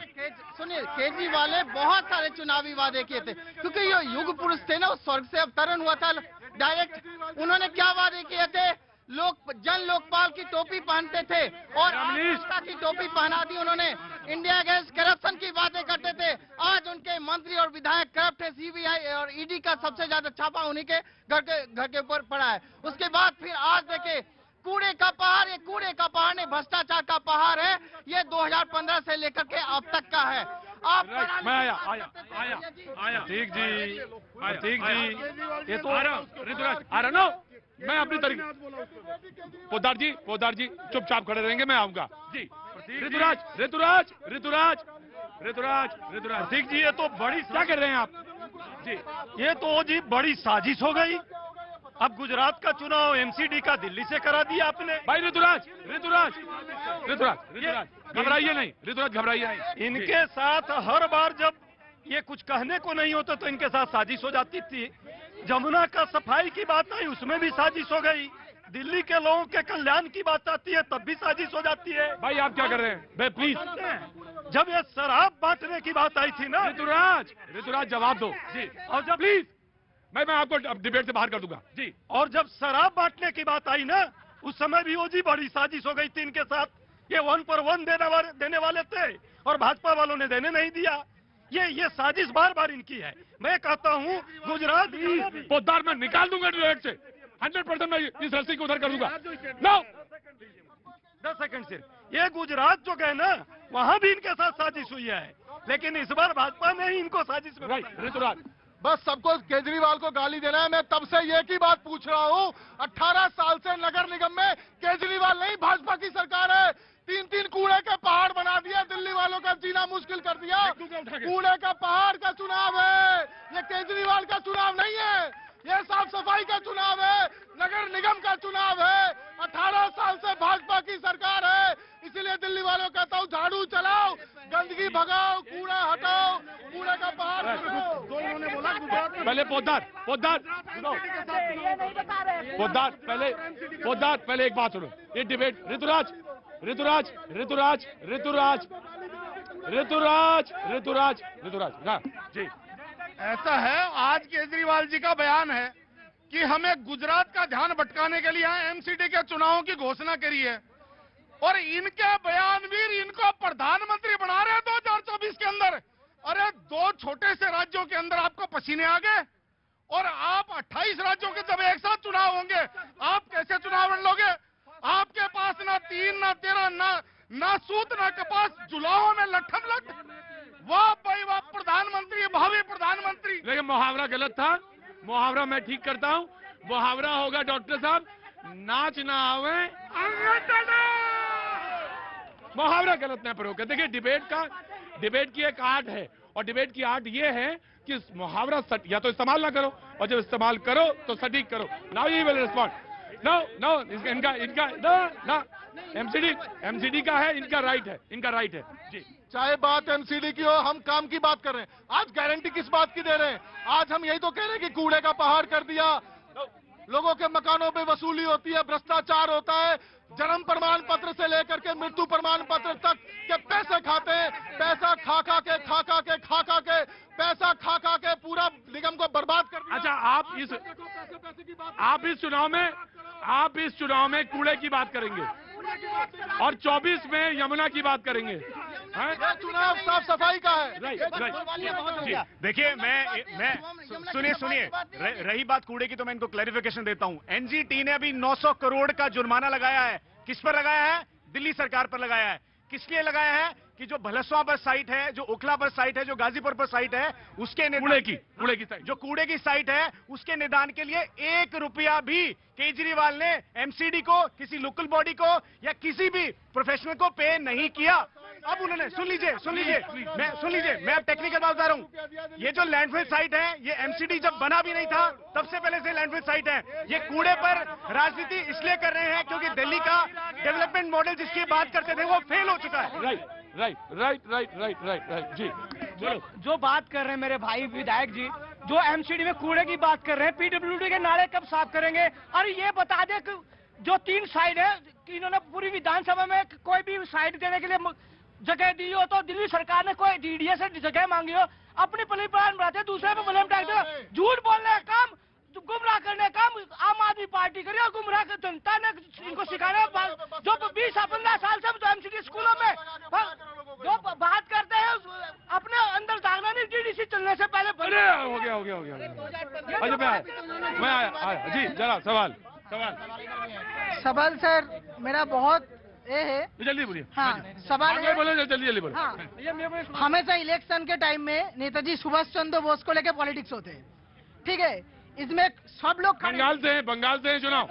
सुनिए, केजरीवाल ने बहुत सारे चुनावी वादे किए थे, क्योंकि ये युग पुरुष थे ना, स्वर्ग से अवतरण हुआ था डायरेक्ट। उन्होंने क्या वादे किए थे? जन लोकपाल की टोपी पहनते थे और आत्मनिष्ठा की टोपी पहना दी उन्होंने। इंडिया अगेंस्ट करप्शन की बातें करते थे, आज उनके मंत्री और विधायक करप्ट है। सीबीआई और ईडी का सबसे ज्यादा छापा उन्हीं के घर के ऊपर पड़ा है। उसके बाद फिर आज देखे कूड़े का पहाड़, ये कूड़े का पहाड़ नहीं भ्रष्टाचार का पहाड़ है, ये 2015 से लेकर के अब तक का है। आप मैं आया ठीक जी, ये तो आ रहा ना, मैं अपनी तरीके। पोदार जी चुपचाप खड़े रहेंगे, मैं आऊंगा जी। ऋतुराज प्रतीक जी, ये तो बड़ी, क्या कर रहे हैं आप जी? ये तो जी बड़ी साजिश हो गई। अब गुजरात का चुनाव एमसीडी का दिल्ली से करा दिया आपने। भाई ऋतुराज घबराइए नहीं, घबराइए नहीं। इनके साथ हर बार जब ये कुछ कहने को नहीं होता तो इनके साथ साजिश हो जाती थी। जमुना का सफाई की बात आई, उसमें भी साजिश हो गई। दिल्ली के लोगों के कल्याण की बात आती है, तब भी साजिश हो जाती है। भाई आप क्या कर रहे हैं? भाई प्लीज, जब ये शराब बांटने की बात आई थी ना, ऋतुराज जवाब दो जी। और जब प्लीज मैं आपको डिबेट से बाहर कर दूंगा जी। और जब शराब बांटने की बात आई ना, उस समय भी वो जी बड़ी साजिश हो गई थी इनके साथ। ये 1 पर 1 देने वाले थे और भाजपा वालों ने देने नहीं दिया। ये साजिश बार बार इनकी है। मैं कहता हूँ गुजरात पोदार में निकाल दूंगा डिबेट से, 100% मैं इस रस्सी को उधर कर दूंगा। नो 10 सेकंड से, ये गुजरात जो गए ना, वहाँ भी इनके साथ साजिश हुई है, लेकिन इस बार भाजपा ने ही इनको साजिश में। ऋतुराज, बस सबको केजरीवाल को गाली देना है। मैं तब से एक ही बात पूछ रहा हूँ, 18 साल से नगर निगम में केजरीवाल नहीं भाजपा की सरकार है। 3-3 कूड़े के पहाड़ बना दिया, दिल्ली वालों का जीना मुश्किल कर दिया। कूड़े का पहाड़ का चुनाव है ये, केजरीवाल का चुनाव नहीं है। ये साफ सफाई का चुनाव है, नगर निगम का चुनाव है। 18 साल से भाजपा की सरकार है, इसीलिए दिल्ली वालों कहता हूँ झाड़ू चलाओ, गंदगी भगाओ, कूड़ा हटाओ, कूड़े का पहाड़ हटाओ। पहले पहले एक बात सुनो, ये डिबेट ऋतुराज हाँ जी। ऐसा है, आज केजरीवाल जी का बयान है कि हमें गुजरात का ध्यान भटकाने के लिए एमसीडी के चुनावों की घोषणा करी है और इनके बयानवीर इनको प्रधानमंत्री बना रहे हैं 2024 के अंदर। अरे 2 छोटे से राज्यों के अंदर आपको पसीने आ गए और आप 28 राज्यों के जब एक साथ चुनाव होंगे आप कैसे चुनाव लड़ लोगे? आपके पास ना 3 ना 13 ना सूत ना कपास, जुलाहों में लठम लठ। वाह भाई वाह, प्रधानमंत्री, भावी प्रधानमंत्री। लेकिन मुहावरा गलत था, मुहावरा मैं ठीक करता हूँ। मुहावरा होगा डॉक्टर साहब, नाच ना आवे मुहावरा गलत ना प्रयोग कर। देखिए डिबेट की एक आर्ट है और डिबेट की आर्ट ये है कि मुहावरा या तो इस्तेमाल ना करो और जब इस्तेमाल करो तो सटीक करो। Now you will respond. No इनका ना एमसीडी का है, इनका राइट है जी। चाहे बात एमसीडी की हो, हम काम की बात कर रहे हैं। आज गारंटी किस बात की दे रहे हैं? आज हम यही तो कह रहे हैं कि कूड़े का पहाड़ कर दिया, लोगों के मकानों पे वसूली होती है, भ्रष्टाचार होता है, जन्म प्रमाण पत्र से लेकर के मृत्यु प्रमाण पत्र तक के पैसे खाते हैं। पैसा खा के पैसा खा के पूरा निगम को बर्बाद कर दिया। अच्छा, आप इस चुनाव में कूड़े की बात करेंगे और 24 में यमुना की बात करेंगे। चुनाव साफ सफाई का है। राइट। देखिए मैं सुनिए रही बात कूड़े की तो मैं इनको क्लैरिफिकेशन देता हूं। एनजीटी ने अभी 900 करोड़ का जुर्माना लगाया है। किस पर लगाया है? दिल्ली सरकार पर लगाया है। किस लिए लगाया है? कि जो भलसवा पर साइट है, जो ओखला पर साइट है, जो गाजीपुर पर साइट है, उसके कूड़े की साइट, जो कूड़े की साइट है उसके निदान के लिए 1 रुपया भी केजरीवाल ने एमसीडी को, किसी लोकल बॉडी को या किसी भी प्रोफेशनल को पे नहीं किया। अब उन्होंने सुन लीजिए मैं अब टेक्निकल बात बता रहा हूं। ये जो लैंडफिल साइट है, ये एमसीडी जब बना भी नहीं था तब से पहले से लैंडफिल साइट है। ये कूड़े पर राजनीति इसलिए कर रहे हैं क्योंकि दिल्ली का डेवलपमेंट मॉडल जिसकी बात करते थे वो फेल हो चुका है। राइट जी। जो बात कर रहे हैं मेरे भाई विधायक जी, जो एमसीडी में कूड़े की बात कर रहे हैं, पीडब्ल्यूडी के नाले कब साफ करेंगे? और ये बता दे कि जो 3 साइड है कि इन्होंने पूरी विधानसभा में कोई भी साइड देने के लिए जगह दी हो तो दिल्ली सरकार ने कोई डीडीए से जगह मांगी हो, अपनी पली प्राण बनाते दूसरे पे बलम टाइट दो। झूठ बोलने का काम, गुमराह करने का काम आम आदमी पार्टी करी और गुमराह जनता ने इनको सिखाने। जो 20-15 साल से जो एमसीडी स्कूलों में जो बात करते हैं अपने अंदर दागना नहीं, डीडीसी चलने से पहले। हो गया। अच्छा मैं आया जी। जरा सवाल सर मेरा बहुत ये है। जल्दी बोलिए। हाँ, सवाल है, बोलो जल्दी बोलो। हाँ, हमेशा इलेक्शन के टाइम में नेताजी सुभाष चंद्र बोस को लेके पॉलिटिक्स होते हैं, ठीक है? इसमें सब लोग बंगाल से हैं चुनाव,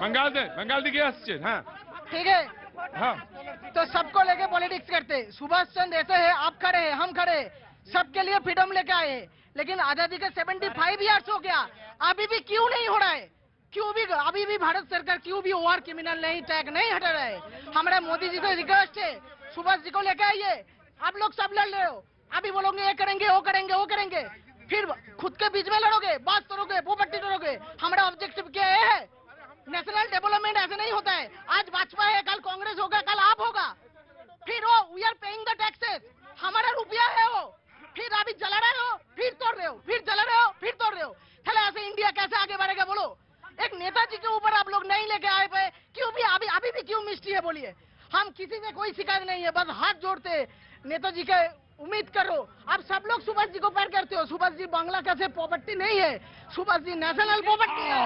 बंगाल दिखे। हाँ ठीक है। हाँ, तो सबको लेके पॉलिटिक्स करते। सुभाष चंद्र ऐसे है, आप खड़े हैं, हम खड़े, सबके लिए फ्रीडम लेके आए, लेकिन आजादी के 75 ईयर्स हो गया, अभी भी क्यों नहीं हो रहा है? क्यों भी अभी भी भारत सरकार क्यों भी ओवर क्रिमिनल नहीं टैग नहीं हटा रहा है? हमारे मोदी जी से रिक्वेस्ट है, सुभाष जी को लेके आइए। आप लोग सब लड़ रहे हो, अभी बोलोगे ये करेंगे वो करेंगे, फिर खुद के बीच में लड़ोगे, बात करोगे, पोपट्टी करोगे। हमारा ऑब्जेक्टिव क्या है? नेशनल डेवलपमेंट ऐसे नहीं होता है। आज भाजपा है, कल कांग्रेस होगा, कल आप होगा, फिर वो we are paying the taxes, हमारा रुपया है वो, फिर अभी जला रहे हो, फिर तोड़ रहे हो, फिर जला रहे हो, फिर तोड़ रहे हो। चले ऐसे इंडिया कैसे आगे बढ़ेगा बोलो? एक नेताजी के ऊपर आप लोग नहीं लेके आए पे, क्यों भी अभी भी क्यों मिस्ट्री है बोलिए? हम किसी से कोई शिकायत नहीं है, बस हाथ जोड़ते नेताजी के उम्मीद करो। आप सब लोग सुभाष जी को पैर करते हो। सुभाष जी बांग्ला कैसे प्रॉपर्टी नहीं है, सुभाष जी नेशनल प्रॉपर्टी है।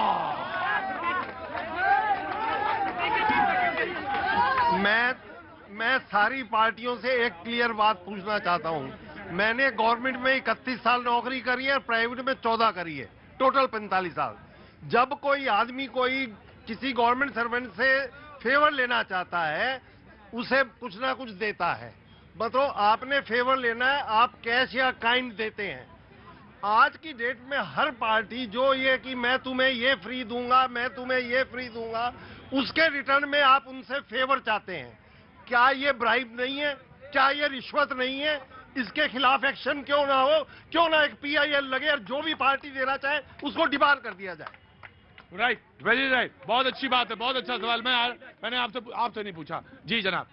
मैं सारी पार्टियों से एक क्लियर बात पूछना चाहता हूं। मैंने गवर्नमेंट में 31 साल नौकरी करी है, प्राइवेट में 14 करी है, टोटल 45 साल। जब कोई आदमी कोई किसी गवर्नमेंट सर्वेंट से फेवर लेना चाहता है, उसे कुछ ना कुछ देता है। बताओ, आपने फेवर लेना है, आप कैश या काइंड देते हैं। आज की डेट में हर पार्टी जो ये कि मैं तुम्हें ये फ्री दूंगा, मैं तुम्हें ये फ्री दूंगा, उसके रिटर्न में आप उनसे फेवर चाहते हैं। क्या ये ब्राइब नहीं है? क्या ये रिश्वत नहीं है? इसके खिलाफ एक्शन क्यों ना हो? क्यों ना एक PIL लगे और जो भी पार्टी देना चाहे उसको डिबार कर दिया जाए। राइट, वेरी राइट, बहुत अच्छी बात है, बहुत अच्छा सवाल। मैंने आपसे नहीं पूछा जी जनाब।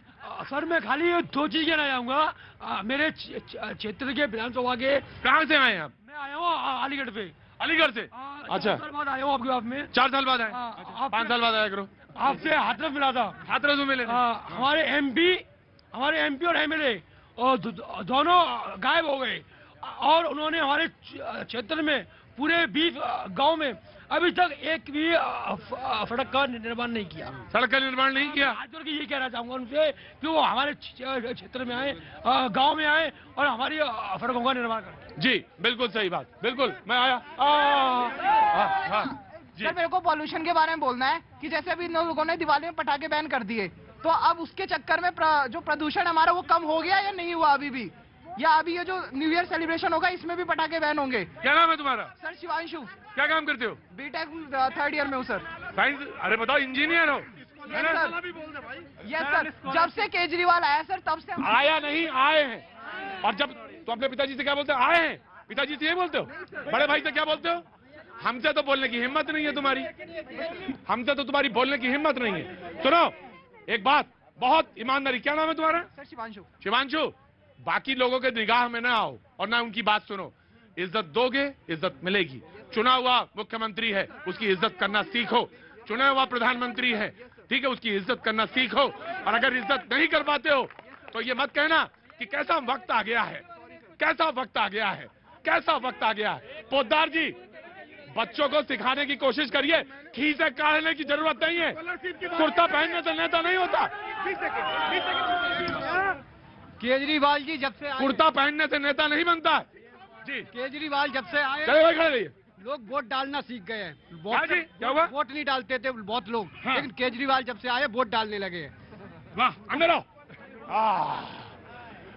सर मैं खाली 2 चीज कहना चाहूंगा। मेरे क्षेत्र के विधानसभा के। कहाँ से आए आप? मैं आया हूँ अलीगढ़ से। अलीगढ़ से? अच्छा, 4 साल बाद आया हूँ आपके आप में। 4 साल बाद आए? 5 साल बाद आया करो। आपसे हाथरस मिला था। हाथरस में मिले थे? हमारे एमपी और एमएलए दोनों गायब हो गए और उन्होंने हमारे क्षेत्र में पूरे 20 गांव में अभी तक एक भी सड़क का निर्माण नहीं किया। सड़क का निर्माण नहीं किया? हाथ जोड़ के ये कहना चाहूंगा उनसे कि वो हमारे क्षेत्र में आए, गांव में आए और हमारी सड़कों का निर्माण करें। जी बिल्कुल सही बात, बिल्कुल। मैं आया। जी। सर मेरे को पॉल्यूशन के बारे में बोलना है कि जैसे अभी इन लोगों ने दिवाली में पटाखे बैन कर दिए, तो अब उसके चक्कर में जो प्रदूषण हमारा वो कम हो गया या नहीं हुआ अभी भी, या अभी ये जो न्यू ईयर सेलिब्रेशन होगा इसमें भी पटाखे बैन होंगे? क्या नाम है तुम्हारा? सर शिवांशु। क्या काम करते हो? बीटेक 3rd ईयर में हूँ सर। साइंस? अरे बताओ, इंजीनियर हो? यस सर, जब से केजरीवाल आया सर तब से आया नहीं, आए हैं। और जब तो अपने पिताजी से क्या बोलते हो? आए हैं। पिताजी से ये बोलते हो? बड़े भाई से क्या बोलते हो? हमसे तो बोलने की हिम्मत नहीं है तुम्हारी, हमसे तो तुम्हारी बोलने की हिम्मत नहीं है। सुनो एक बात, बहुत ईमानदारी। क्या नाम है तुम्हारा? सर शिवांशु। शिवांशु, बाकी लोगों के निगाह में ना आओ और ना उनकी बात सुनो। इज्जत दोगे, इज्जत मिलेगी। चुना हुआ मुख्यमंत्री है, उसकी इज्जत करना सीखो। चुना हुआ प्रधानमंत्री है, ठीक है, उसकी इज्जत करना सीखो। और अगर इज्जत नहीं कर पाते हो तो ये मत कहना कि कैसा वक्त आ गया है, कैसा वक्त आ गया है, कैसा वक्त आ गया है। पोद्दार जी, बच्चों को सिखाने की कोशिश करिए, खीसे काटने की जरूरत नहीं है। कुर्ता पहनने से नेता नहीं होता। केजरीवाल जी जब से कुर्ता पहनने से नेता नहीं बनता है। जी, केजरीवाल जब से आए खड़े रहिए। लोग वोट डालना सीख गए हैं। क्या हुआ? वोट नहीं डालते थे बहुत लोग, लेकिन केजरीवाल जब से आए वोट डालने लगे हैं। वाह, अंदर आओ।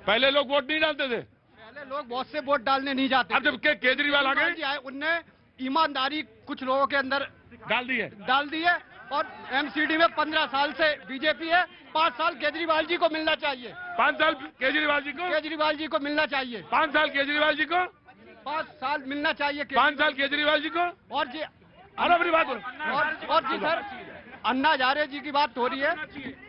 पहले लोग वोट नहीं डालते थे? पहले लोग बहुत से वोट डालने नहीं जाते। अब जब केजरीवाल आ गए, उनने ईमानदारी कुछ लोगों के अंदर डाल दी है। और एमसीडी में 15 साल से बीजेपी है, 5 साल केजरीवाल जी को मिलना चाहिए। 5 साल केजरीवाल जी को मिलना चाहिए। 5 साल केजरीवाल जी को 5 साल मिलना चाहिए। 5 साल केजरीवाल जी को। और जी अपनी बात बोलो। और जी सर, अन्ना हजारे जी की बात हो रही है,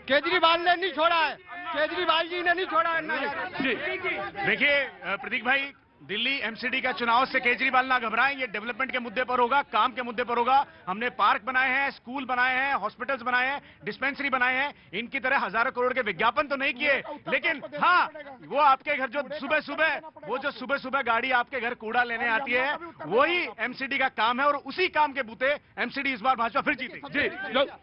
केजरीवाल ने नहीं छोड़ा है, केजरीवाल जी ने नहीं छोड़ा है अन्ना हजारे। जी देखिए प्रतीक भाई, दिल्ली एमसीडी का चुनाव से केजरीवाल ना घबराएं, ये डेवलपमेंट के मुद्दे पर होगा, काम के मुद्दे पर होगा। हमने पार्क बनाए हैं, स्कूल बनाए हैं, हॉस्पिटल्स बनाए हैं, डिस्पेंसरी बनाए हैं। इनकी तरह हजारों करोड़ के विज्ञापन तो नहीं किए, लेकिन हाँ, वो आपके घर जो सुबह सुबह गाड़ी आपके घर कूड़ा लेने आती है, वही एमसीडी का काम है। और उसी काम के बूते एमसीडी इस बार भाजपा फिर जीती। जी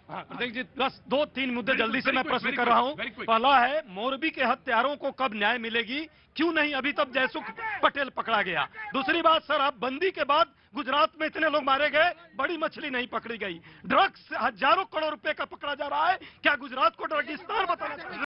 प्रतीक जी, बस 2-3 मुद्दे जल्दी से मैं प्रश्न कर रहा हूँ। पहला है, मोरबी के हत्यारों को कब न्याय मिलेगी? क्यों नहीं अभी तक जयसुख पटेल पकड़ा गया? दूसरी बात सर, अब बंदी के बाद गुजरात में इतने लोग मारे गए, बड़ी मछली नहीं पकड़ी गई। ड्रग्स हजारों करोड़ रुपए का पकड़ा जा रहा है। क्या गुजरात को ड्रगिस्तान बताना चाहिए?